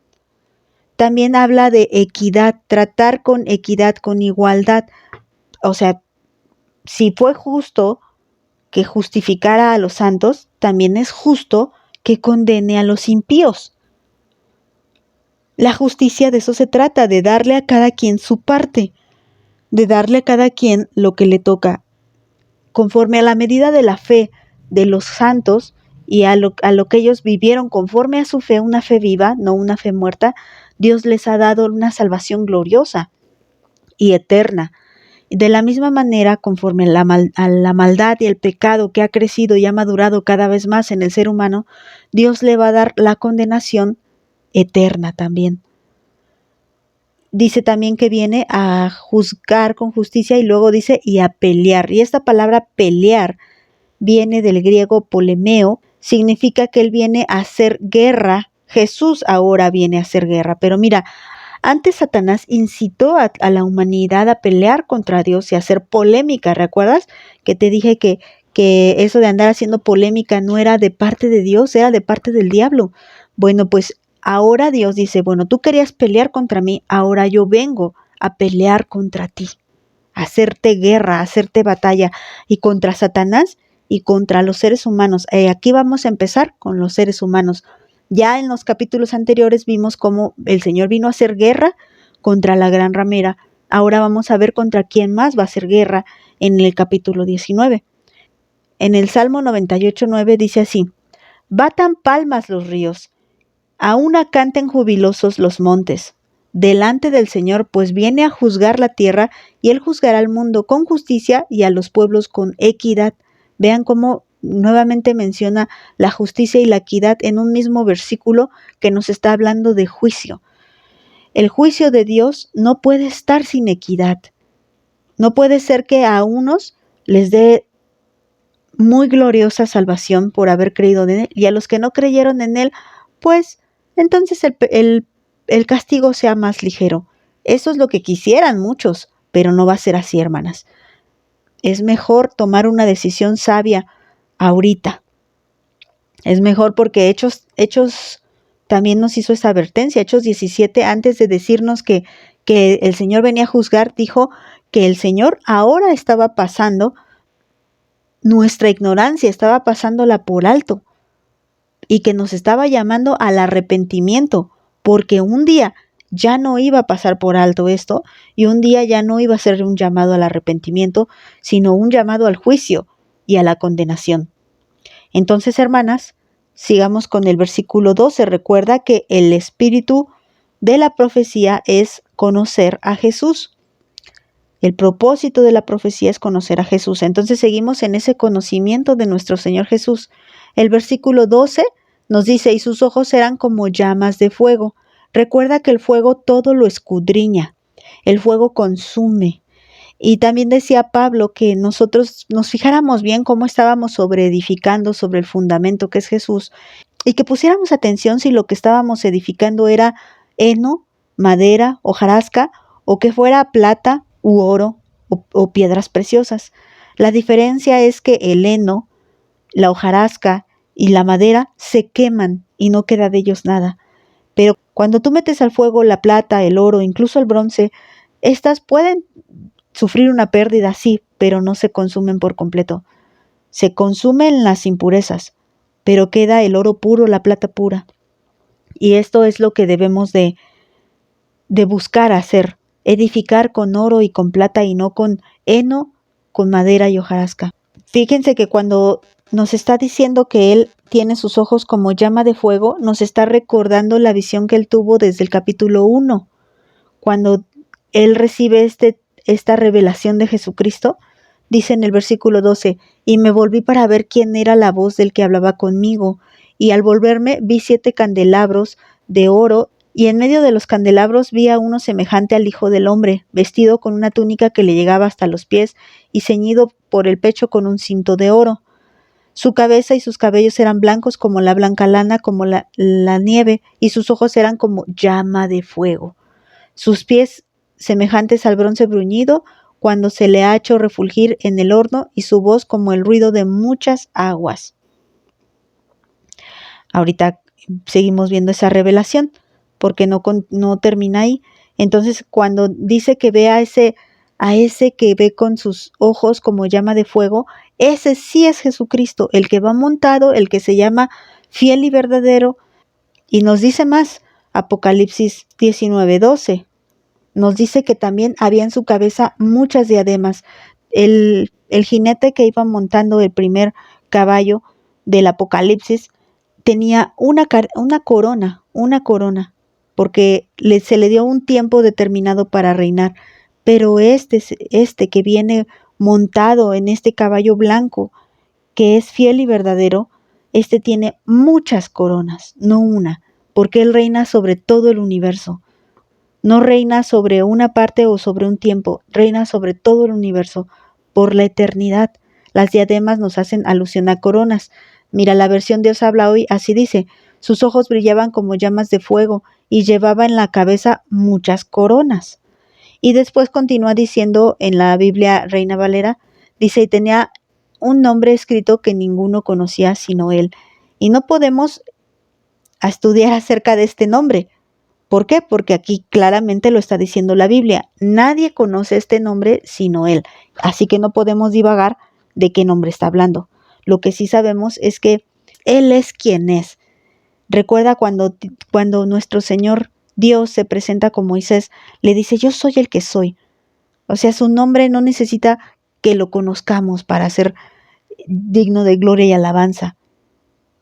También habla de equidad, tratar con equidad, con igualdad. O sea, si fue justo que justificara a los santos, también es justo que condene a los impíos. La justicia de eso se trata, de darle a cada quien su parte, de darle a cada quien lo que le toca, conforme a la medida de la fe de los santos y a lo que ellos vivieron conforme a su fe, una fe viva, no una fe muerta. Dios les ha dado una salvación gloriosa y eterna. De la misma manera, conforme a la maldad y el pecado que ha crecido y ha madurado cada vez más en el ser humano, Dios le va a dar la condenación eterna también. Dice también que viene a juzgar con justicia y luego dice y a pelear. Y esta palabra pelear viene del griego polemeo, significa que Él viene a hacer guerra. Jesús ahora viene a hacer guerra. Pero mira, antes Satanás incitó a la humanidad a pelear contra Dios y a hacer polémica. ¿Recuerdas que te dije que eso de andar haciendo polémica no era de parte de Dios, era de parte del diablo? Bueno, pues ahora Dios dice, bueno, tú querías pelear contra mí, ahora yo vengo a pelear contra ti, a hacerte guerra, a hacerte batalla, y contra Satanás y contra los seres humanos. Aquí vamos a empezar con los seres humanos. Ya en los capítulos anteriores vimos cómo el Señor vino a hacer guerra contra la gran ramera. Ahora vamos a ver contra quién más va a hacer guerra en el capítulo 19. En el Salmo 98:9 dice así: batan palmas los ríos, a una canten jubilosos los montes, delante del Señor, pues viene a juzgar la tierra, y Él juzgará al mundo con justicia y a los pueblos con equidad. Vean cómo nuevamente menciona la justicia y la equidad en un mismo versículo que nos está hablando de juicio. El juicio de Dios no puede estar sin equidad. No puede ser que a unos les dé muy gloriosa salvación por haber creído en Él, y a los que no creyeron en Él, pues entonces el castigo sea más ligero. Eso es lo que quisieran muchos, pero no va a ser así, hermanas. Es mejor tomar una decisión sabia ahorita. Es mejor porque Hechos también nos hizo esa advertencia. Hechos 17, antes de decirnos que el Señor venía a juzgar, dijo que el Señor ahora estaba pasando nuestra ignorancia, estaba pasándola por alto, y que nos estaba llamando al arrepentimiento, porque un día ya no iba a pasar por alto esto, y un día ya no iba a ser un llamado al arrepentimiento, sino un llamado al juicio y a la condenación. Entonces, hermanas, sigamos con el versículo 12. Recuerda que el espíritu de la profecía es conocer a Jesús. El propósito de la profecía es conocer a Jesús. Entonces seguimos en ese conocimiento de nuestro Señor Jesús. El versículo 12 nos dice, y sus ojos eran como llamas de fuego. Recuerda que el fuego todo lo escudriña. El fuego consume. Y también decía Pablo que nosotros nos fijáramos bien cómo estábamos edificando sobre el fundamento que es Jesús, y que pusiéramos atención si lo que estábamos edificando era heno, madera, hojarasca, o que fuera plata u oro o piedras preciosas. La diferencia es que el heno, la hojarasca y la madera se queman y no queda de ellos nada. Pero cuando tú metes al fuego la plata, el oro, incluso el bronce, estas pueden sufrir una pérdida, sí, pero no se consumen por completo. Se consumen las impurezas, pero queda el oro puro, la plata pura. Y esto es lo que debemos de buscar hacer, edificar con oro y con plata y no con heno, con madera y hojarasca. Fíjense que cuando nos está diciendo que Él tiene sus ojos como llama de fuego, nos está recordando la visión que Él tuvo desde el capítulo 1, cuando Él recibe esta revelación de Jesucristo. Dice en el versículo 12, y me volví para ver quién era la voz del que hablaba conmigo, y al volverme vi 7 candelabros de oro, y en medio de los candelabros vi a uno semejante al Hijo del Hombre, vestido con una túnica que le llegaba hasta los pies, y ceñido por el pecho con un cinto de oro. Su cabeza y sus cabellos eran blancos como la blanca lana, como la nieve, y sus ojos eran como llama de fuego. Sus pies semejantes al bronce bruñido cuando se le ha hecho refulgir en el horno, y su voz como el ruido de muchas aguas. Ahorita seguimos viendo esa revelación, porque no termina ahí. Entonces, cuando dice que ve a ese que ve con sus ojos como llama de fuego, ese sí es Jesucristo, el que va montado, el que se llama fiel y verdadero. Y nos dice más, Apocalipsis 19:12, nos dice que también había en su cabeza muchas diademas. El jinete que iba montando el primer caballo del Apocalipsis tenía una corona, porque se le dio un tiempo determinado para reinar. Pero este que viene montado en este caballo blanco, que es fiel y verdadero, este tiene muchas coronas, no una, porque él reina sobre todo el universo. No reina sobre una parte o sobre un tiempo, reina sobre todo el universo, por la eternidad. Las diademas nos hacen alusión a coronas. Mira, la versión Dios habla hoy así dice: sus ojos brillaban como llamas de fuego y llevaba en la cabeza muchas coronas. Y después continúa diciendo en la Biblia Reina Valera, dice, y tenía un nombre escrito que ninguno conocía sino él. Y no podemos estudiar acerca de este nombre. ¿Por qué? Porque aquí claramente lo está diciendo la Biblia. Nadie conoce este nombre sino él. Así que no podemos divagar de qué nombre está hablando. Lo que sí sabemos es que él es quien es. Recuerda cuando nuestro Señor Dios se presenta con Moisés, le dice, yo soy el que soy. O sea, su nombre no necesita que lo conozcamos para ser digno de gloria y alabanza.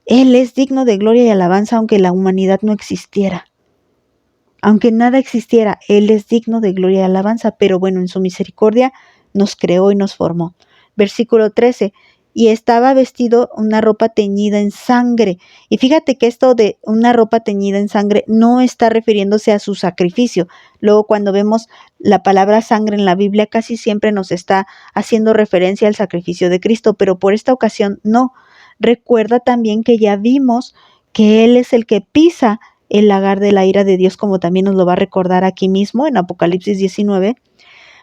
Él es digno de gloria y alabanza aunque la humanidad no existiera. Aunque nada existiera, Él es digno de gloria y alabanza, pero bueno, en su misericordia nos creó y nos formó. Versículo 13, y estaba vestido una ropa teñida en sangre. Y fíjate que esto de una ropa teñida en sangre no está refiriéndose a su sacrificio. Luego cuando vemos la palabra sangre en la Biblia casi siempre nos está haciendo referencia al sacrificio de Cristo, pero por esta ocasión no. Recuerda también que ya vimos que Él es el que pisa el lagar de la ira de Dios, como también nos lo va a recordar aquí mismo en Apocalipsis 19.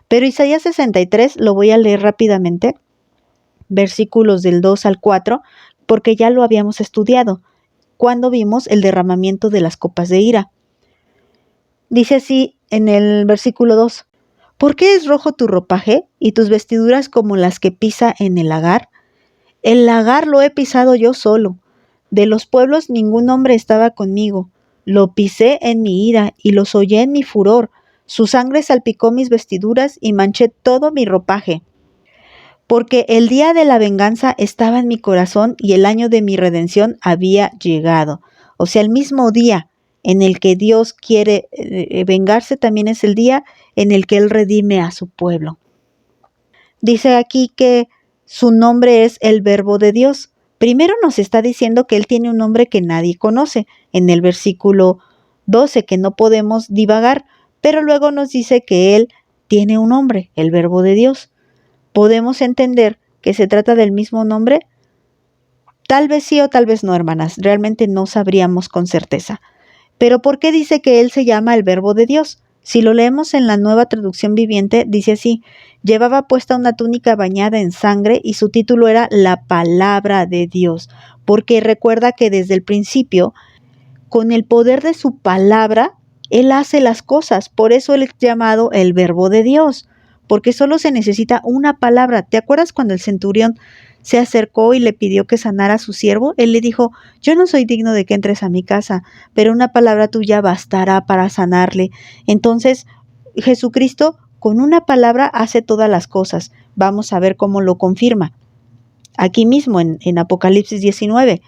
Pero Isaías 63 lo voy a leer rápidamente, versículos del 2 al 4, porque ya lo habíamos estudiado cuando vimos el derramamiento de las copas de ira. Dice así en el versículo 2, ¿por qué es rojo tu ropaje y tus vestiduras como las que pisa en el lagar? El lagar lo he pisado yo solo. De los pueblos ningún hombre estaba conmigo. Lo pisé en mi ira y los hollé en mi furor. Su sangre salpicó mis vestiduras y manché todo mi ropaje. Porque el día de la venganza estaba en mi corazón y el año de mi redención había llegado. O sea, el mismo día en el que Dios quiere vengarse también es el día en el que Él redime a su pueblo. Dice aquí que su nombre es el Verbo de Dios. Primero nos está diciendo que Él tiene un nombre que nadie conoce, en el versículo 12, que no podemos divagar, pero luego nos dice que Él tiene un nombre, el Verbo de Dios. ¿Podemos entender que se trata del mismo nombre? Tal vez sí o tal vez no, hermanas, realmente no sabríamos con certeza. Pero ¿por qué dice que Él se llama el Verbo de Dios? Si lo leemos en la Nueva Traducción Viviente, dice así, llevaba puesta una túnica bañada en sangre y su título era La Palabra de Dios, porque recuerda que desde el principio, con el poder de su palabra, Él hace las cosas, por eso Él es llamado el Verbo de Dios, porque solo se necesita una palabra. ¿Te acuerdas cuando el centurión se acercó y le pidió que sanara a su siervo? Él le dijo, yo no soy digno de que entres a mi casa, pero una palabra tuya bastará para sanarle. Entonces, Jesucristo con una palabra hace todas las cosas. Vamos a ver cómo lo confirma. Aquí mismo en Apocalipsis 19.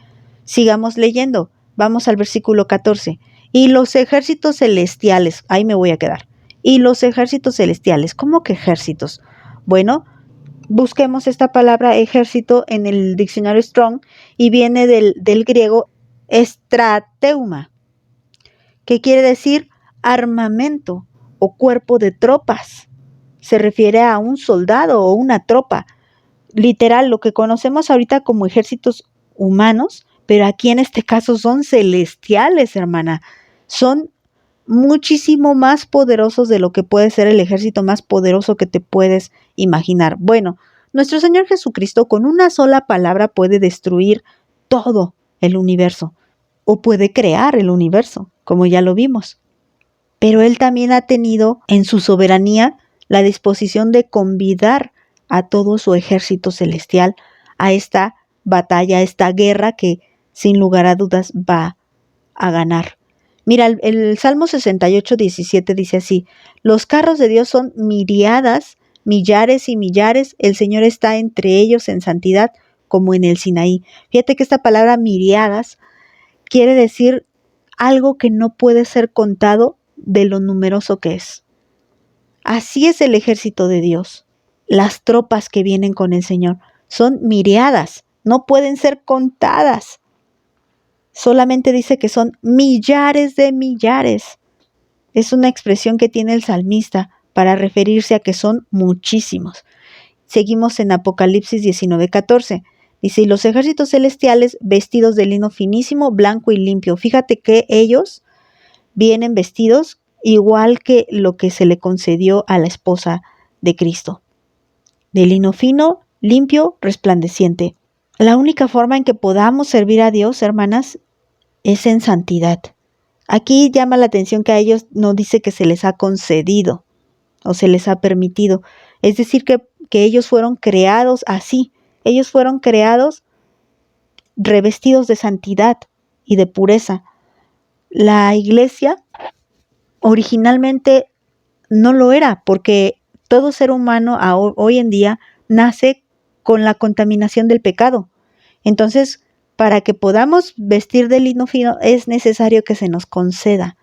Sigamos leyendo. Vamos al versículo 14. Y los ejércitos celestiales, ahí me voy a quedar. Y los ejércitos celestiales, ¿cómo que ejércitos? Bueno, busquemos esta palabra ejército en el diccionario Strong y viene del griego estrateuma, que quiere decir armamento o cuerpo de tropas. Se refiere a un soldado o una tropa. Literal, lo que conocemos ahorita como ejércitos humanos, pero aquí en este caso son celestiales, hermana. Son muchísimo más poderosos de lo que puede ser el ejército más poderoso que te puedes imaginar. Bueno, nuestro Señor Jesucristo con una sola palabra puede destruir todo el universo. o puede crear el universo, como ya lo vimos. Pero Él también ha tenido en su soberanía la disposición de convidar a todo su ejército celestial a esta batalla, a esta guerra que sin lugar a dudas va a ganar. Mira, el Salmo 68, 17 dice así: los carros de Dios son miriadas, millares y millares, el Señor está entre ellos en santidad, como en el Sinaí. Fíjate que esta palabra miriadas quiere decir algo que no puede ser contado de lo numeroso que es. Así es el ejército de Dios. Las tropas que vienen con el Señor son miriadas, no pueden ser contadas. Solamente dice que son millares de millares. Es una expresión que tiene el salmista para referirse a que son muchísimos. Seguimos en Apocalipsis 19:14. Dice: y los ejércitos celestiales vestidos de lino finísimo, blanco y limpio. Fíjate que ellos vienen vestidos igual que lo que se le concedió a la esposa de Cristo. De lino fino, limpio, resplandeciente. La única forma en que podamos servir a Dios, hermanas, es en santidad. Aquí llama la atención que a ellos no dice que se les ha concedido o se les ha permitido. Es decir, que ellos fueron creados así. Ellos fueron creados revestidos de santidad y de pureza. La iglesia originalmente no lo era, porque todo ser humano hoy en día nace con la contaminación del pecado. Entonces, para que podamos vestir de lino fino es necesario que se nos conceda.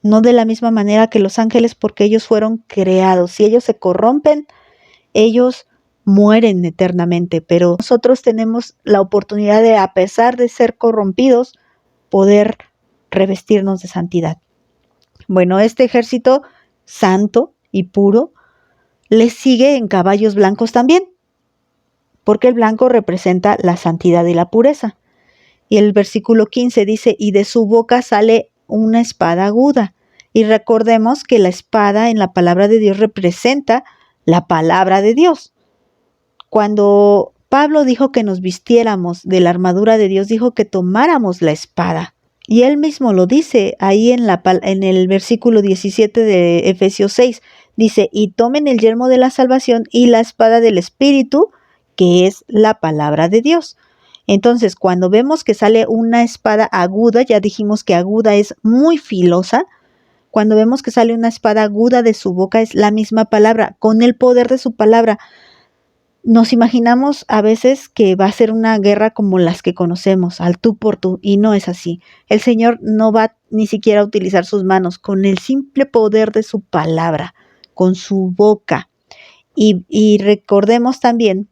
No de la misma manera que los ángeles, porque ellos fueron creados. Si ellos se corrompen, ellos mueren eternamente, pero nosotros tenemos la oportunidad de, a pesar de ser corrompidos, poder revestirnos de santidad. Bueno, este ejército santo y puro le sigue en caballos blancos también, porque el blanco representa la santidad y la pureza. Y el versículo 15 dice: y de su boca sale una espada aguda. Y recordemos que la espada en la palabra de Dios representa la palabra de Dios. Cuando Pablo dijo que nos vistiéramos de la armadura de Dios, dijo que tomáramos la espada. Y él mismo lo dice ahí en el versículo 17 de Efesios 6. Dice: y tomen el yelmo de la salvación y la espada del Espíritu, que es la palabra de Dios. Entonces, cuando vemos que sale una espada aguda, ya dijimos que aguda es muy filosa. Cuando vemos que sale una espada aguda de su boca, es la misma palabra, con el poder de su palabra. Nos imaginamos a veces que va a ser una guerra como las que conocemos, al tú por tú, y no es así. El Señor no va ni siquiera a utilizar sus manos, con el simple poder de su palabra, con su boca. Y recordemos también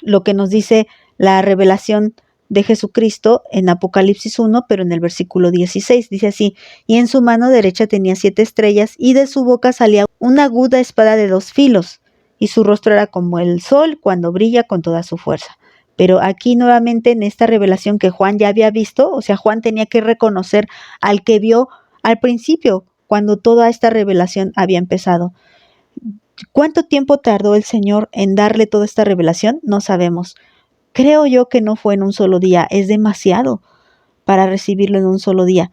lo que nos dice la revelación de Jesucristo en Apocalipsis 1, pero en el versículo 16, dice así: y en su mano derecha tenía 7 estrellas, y de su boca salía una aguda espada de 2 filos, y su rostro era como el sol cuando brilla con toda su fuerza. Pero aquí nuevamente en esta revelación que Juan ya había visto, o sea, Juan tenía que reconocer al que vio al principio, cuando toda esta revelación había empezado. ¿Cuánto tiempo tardó el Señor en darle toda esta revelación? No sabemos. Creo yo que no fue en un solo día, es demasiado para recibirlo en un solo día.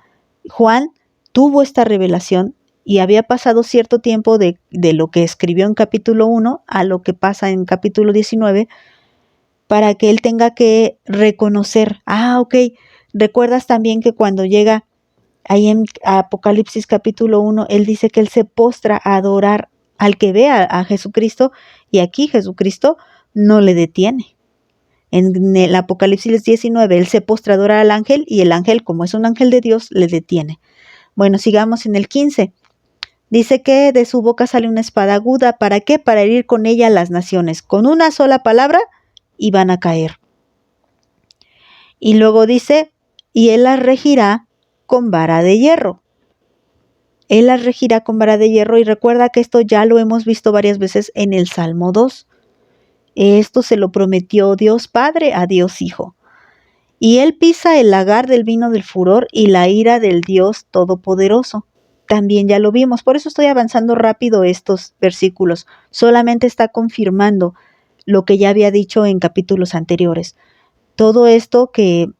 Juan tuvo esta revelación y había pasado cierto tiempo de lo que escribió en capítulo 1 a lo que pasa en capítulo 19, para que él tenga que reconocer. Ok, recuerdas también que cuando llega ahí en Apocalipsis capítulo 1, él dice que él se postra a adorar al que ve a Jesucristo, y aquí Jesucristo no le detiene. En el Apocalipsis 19, él se postra a adorar al ángel, y el ángel, como es un ángel de Dios, le detiene. Bueno, sigamos en el 15. Dice que de su boca sale una espada aguda. ¿Para qué? Para herir con ella a las naciones. Con una sola palabra y van a caer. Y luego dice: y él las regirá con vara de hierro. Él las regirá con vara de hierro, y recuerda que esto ya lo hemos visto varias veces en el Salmo 2. Esto se lo prometió Dios Padre a Dios Hijo. Y él pisa el lagar del vino del furor y la ira del Dios Todopoderoso. También ya lo vimos, por eso estoy avanzando rápido estos versículos. Solamente está confirmando lo que ya había dicho en capítulos anteriores. Todo esto que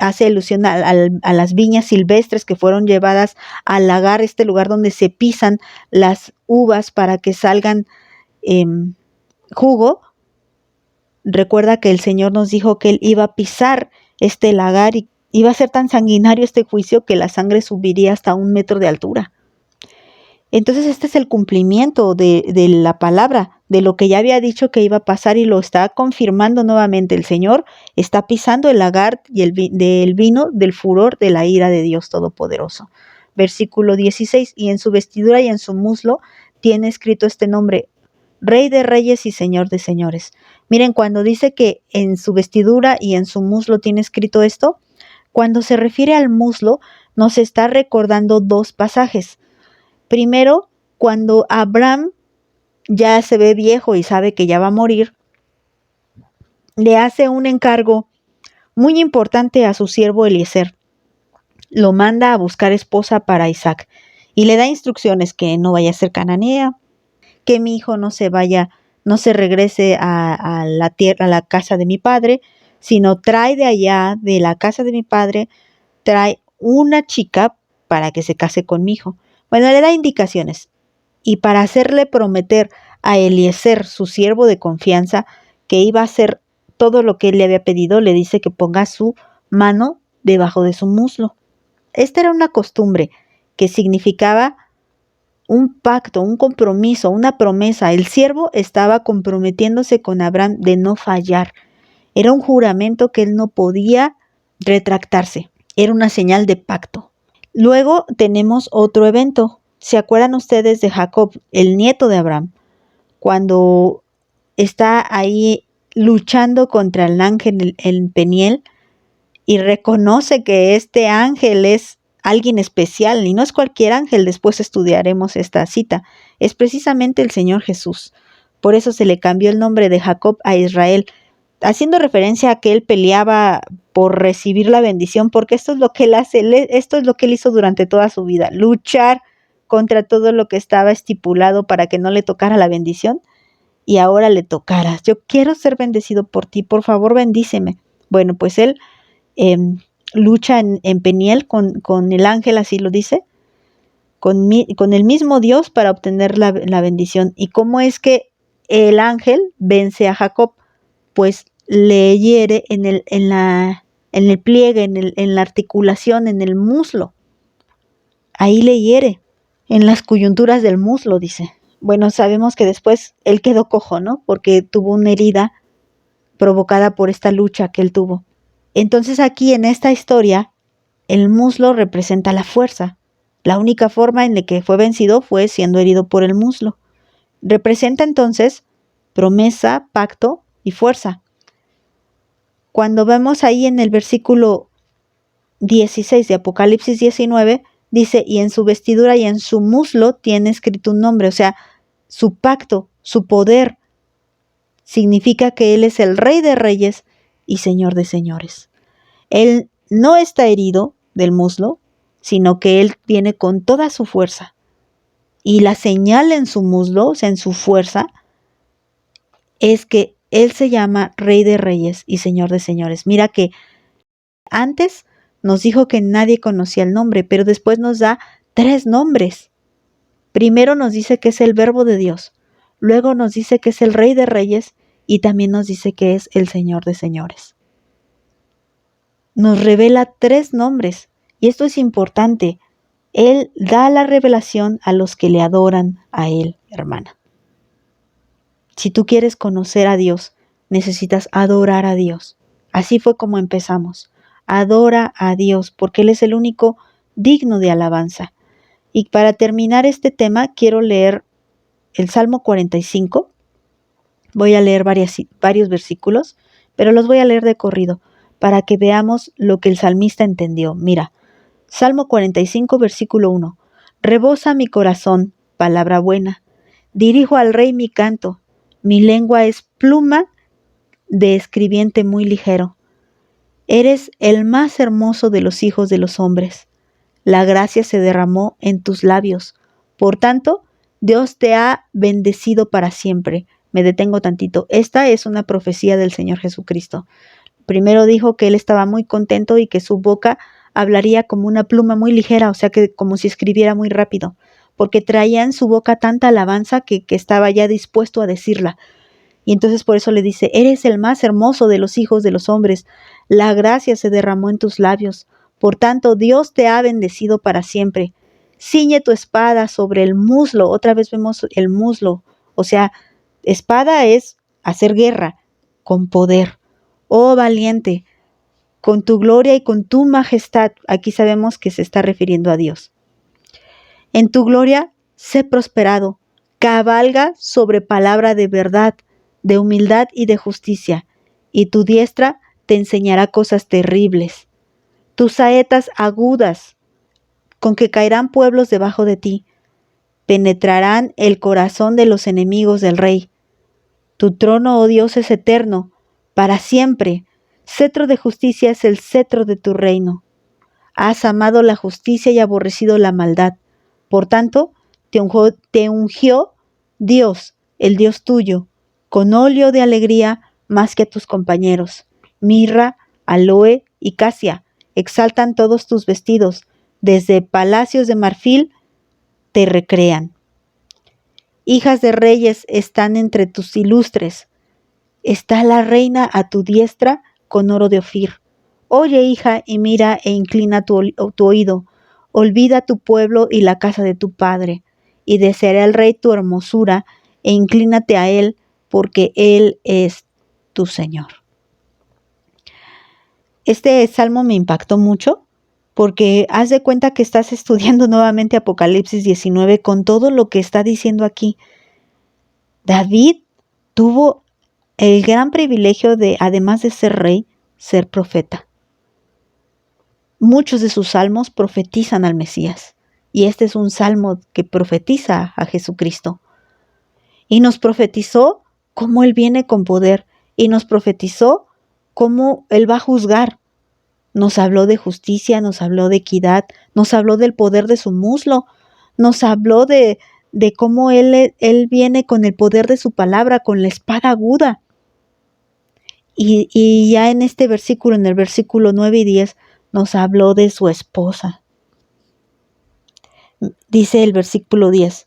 hace alusión a las viñas silvestres que fueron llevadas al lagar, este lugar donde se pisan las uvas para que salgan jugo. Recuerda que el Señor nos dijo que Él iba a pisar este lagar y iba a ser tan sanguinario este juicio que la sangre subiría hasta 1 metro de altura. Entonces este es el cumplimiento de la palabra, de lo que ya había dicho que iba a pasar y lo está confirmando nuevamente. El Señor está pisando el lagar y del vino del furor de la ira de Dios Todopoderoso. Versículo 16, y en su vestidura y en su muslo tiene escrito este nombre: Rey de Reyes y Señor de Señores. Miren, cuando dice que en su vestidura y en su muslo tiene escrito esto, cuando se refiere al muslo, nos está recordando 2 pasajes. Primero, cuando Abraham ya se ve viejo y sabe que ya va a morir, le hace un encargo muy importante a su siervo Eliezer. Lo manda a buscar esposa para Isaac y le da instrucciones: que no vaya a ser cananea, que mi hijo no se regrese a la casa de mi padre, sino trae de allá, de la casa de mi padre, trae una chica para que se case con mi hijo. Bueno, le da indicaciones. Y para hacerle prometer a Eliezer, su siervo de confianza, que iba a hacer todo lo que él le había pedido, le dice que ponga su mano debajo de su muslo. Esta era una costumbre que significaba un pacto, un compromiso, una promesa. El siervo estaba comprometiéndose con Abraham de no fallar. Era un juramento que él no podía retractarse. Era una señal de pacto. Luego tenemos otro evento. ¿Se acuerdan ustedes de Jacob, el nieto de Abraham? Cuando está ahí luchando contra el ángel en Peniel y reconoce que este ángel es alguien especial y no es cualquier ángel. Después estudiaremos esta cita. Es precisamente el Señor Jesús. Por eso se le cambió el nombre de Jacob a Israel, haciendo referencia a que él peleaba por recibir la bendición, porque esto es lo que él hace, esto es lo que él hizo durante toda su vida: luchar contra todo lo que estaba estipulado para que no le tocara la bendición, y ahora le tocara. Yo quiero ser bendecido por ti, por favor bendíceme. Bueno, pues él lucha en Peniel con el ángel, así lo dice, con el mismo Dios para obtener la bendición. ¿Y cómo es que el ángel vence a Jacob? Pues le hiere en el pliegue, en la articulación, en el muslo. Ahí le hiere, en las coyunturas del muslo, dice. Bueno, sabemos que después él quedó cojo, ¿no? Porque tuvo una herida provocada por esta lucha que él tuvo. Entonces aquí en esta historia, el muslo representa la fuerza. La única forma en la que fue vencido fue siendo herido por el muslo. Representa entonces promesa, pacto y fuerza. Cuando vemos ahí en el versículo 16 de Apocalipsis 19, dice: y en su vestidura y en su muslo tiene escrito un nombre. O sea, su pacto, su poder, significa que Él es el Rey de Reyes y Señor de Señores. Él no está herido del muslo, sino que Él viene con toda su fuerza. Y la señal en su muslo, o sea, en su fuerza, es que Él se llama Rey de Reyes y Señor de Señores. Mira que antes nos dijo que nadie conocía el nombre, pero después nos da 3 nombres. Primero nos dice que es el Verbo de Dios, luego nos dice que es el Rey de Reyes y también nos dice que es el Señor de Señores. Nos revela 3 nombres y esto es importante. Él da la revelación a los que le adoran a Él, hermana. Si tú quieres conocer a Dios, necesitas adorar a Dios. Así fue como empezamos. Adora a Dios, porque Él es el único digno de alabanza. Y para terminar este tema, quiero leer el Salmo 45. Voy a leer varios versículos, pero los voy a leer de corrido, para que veamos lo que el salmista entendió. Mira, Salmo 45, versículo 1. Rebosa mi corazón, palabra buena. Dirijo al Rey mi canto. Mi lengua es pluma de escribiente muy ligero. Eres el más hermoso de los hijos de los hombres. La gracia se derramó en tus labios. Por tanto, Dios te ha bendecido para siempre. Me detengo tantito. Esta es una profecía del Señor Jesucristo. Primero dijo que él estaba muy contento y que su boca hablaría como una pluma muy ligera, o sea que como si escribiera muy rápido, porque traía en su boca tanta alabanza que estaba ya dispuesto a decirla. Y entonces por eso le dice, eres el más hermoso de los hijos de los hombres, la gracia se derramó en tus labios, por tanto Dios te ha bendecido para siempre. Ciñe tu espada sobre el muslo, otra vez vemos el muslo, o sea, espada es hacer guerra con poder. Oh valiente, con tu gloria y con tu majestad, aquí sabemos que se está refiriendo a Dios. En tu gloria, sé prosperado, cabalga sobre palabra de verdad, de humildad y de justicia, y tu diestra te enseñará cosas terribles. Tus saetas agudas, con que caerán pueblos debajo de ti, penetrarán el corazón de los enemigos del rey. Tu trono, oh Dios, es eterno, para siempre. Cetro de justicia es el cetro de tu reino. Has amado la justicia y aborrecido la maldad. Por tanto, te ungió Dios, el Dios tuyo, con óleo de alegría más que a tus compañeros. Mirra, aloe y casia exaltan todos tus vestidos. Desde palacios de marfil te recrean. Hijas de reyes están entre tus ilustres. Está la reina a tu diestra con oro de Ofir. Oye, hija, y mira e inclina tu oído. Olvida tu pueblo y la casa de tu padre, y deseará el rey tu hermosura, e inclínate a él, porque él es tu Señor. Este salmo me impactó mucho, porque haz de cuenta que estás estudiando nuevamente Apocalipsis 19 con todo lo que está diciendo aquí. David tuvo el gran privilegio de, además de ser rey, ser profeta. Muchos de sus salmos profetizan al Mesías, y este es un salmo que profetiza a Jesucristo. Y nos profetizó cómo Él viene con poder, y nos profetizó cómo Él va a juzgar. Nos habló de justicia, nos habló de equidad, nos habló del poder de su muslo, nos habló de cómo Él viene con el poder de su palabra, con la espada aguda. Y ya en este versículo, en el versículo 9 y 10, nos habló de su esposa. Dice el versículo 10,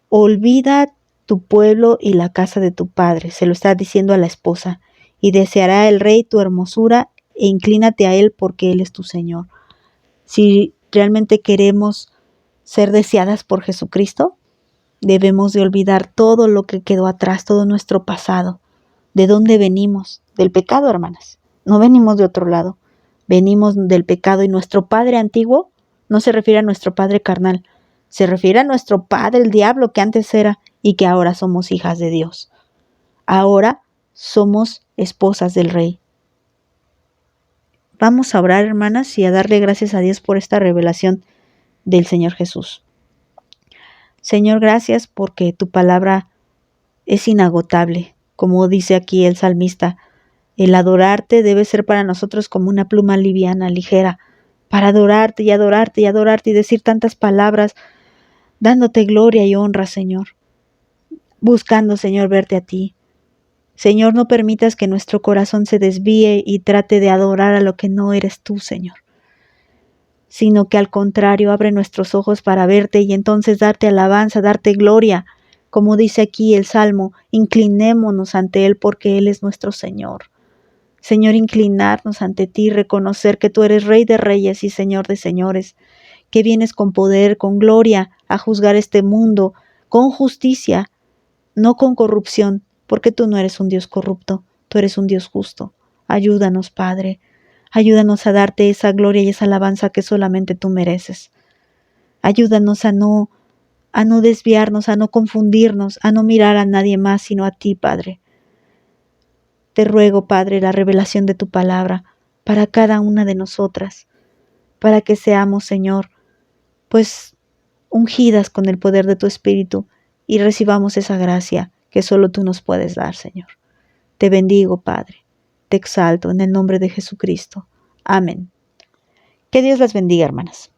olvida tu pueblo y la casa de tu padre, se lo está diciendo a la esposa, y deseará el rey tu hermosura, e inclínate a él porque él es tu Señor. Si realmente queremos ser deseadas por Jesucristo, debemos de olvidar todo lo que quedó atrás, todo nuestro pasado. ¿De dónde venimos? Del pecado, hermanas. No venimos de otro lado. Venimos del pecado, y nuestro padre antiguo no se refiere a nuestro padre carnal, se refiere a nuestro padre, el diablo, que antes era y que ahora somos hijas de Dios. Ahora somos esposas del Rey. Vamos a orar, hermanas, y a darle gracias a Dios por esta revelación del Señor Jesús. Señor, gracias porque tu palabra es inagotable. Como dice aquí el salmista, el adorarte debe ser para nosotros como una pluma liviana, ligera, para adorarte y adorarte y adorarte y decir tantas palabras, dándote gloria y honra, Señor. Buscando, Señor, verte a ti. Señor, no permitas que nuestro corazón se desvíe y trate de adorar a lo que no eres tú, Señor, sino que al contrario, abre nuestros ojos para verte y entonces darte alabanza, darte gloria. Como dice aquí el Salmo, inclinémonos ante Él porque Él es nuestro Señor. Señor, inclinarnos ante ti, reconocer que tú eres Rey de reyes y Señor de señores, que vienes con poder, con gloria, a juzgar este mundo, con justicia, no con corrupción, porque tú no eres un Dios corrupto, tú eres un Dios justo. Ayúdanos, Padre, ayúdanos a darte esa gloria y esa alabanza que solamente tú mereces. Ayúdanos a no desviarnos, a no confundirnos, a no mirar a nadie más sino a ti, Padre. Te ruego, Padre, la revelación de tu palabra para cada una de nosotras, para que seamos, Señor, pues ungidas con el poder de tu Espíritu y recibamos esa gracia que solo tú nos puedes dar, Señor. Te bendigo, Padre, te exalto en el nombre de Jesucristo. Amén. Que Dios las bendiga, hermanas.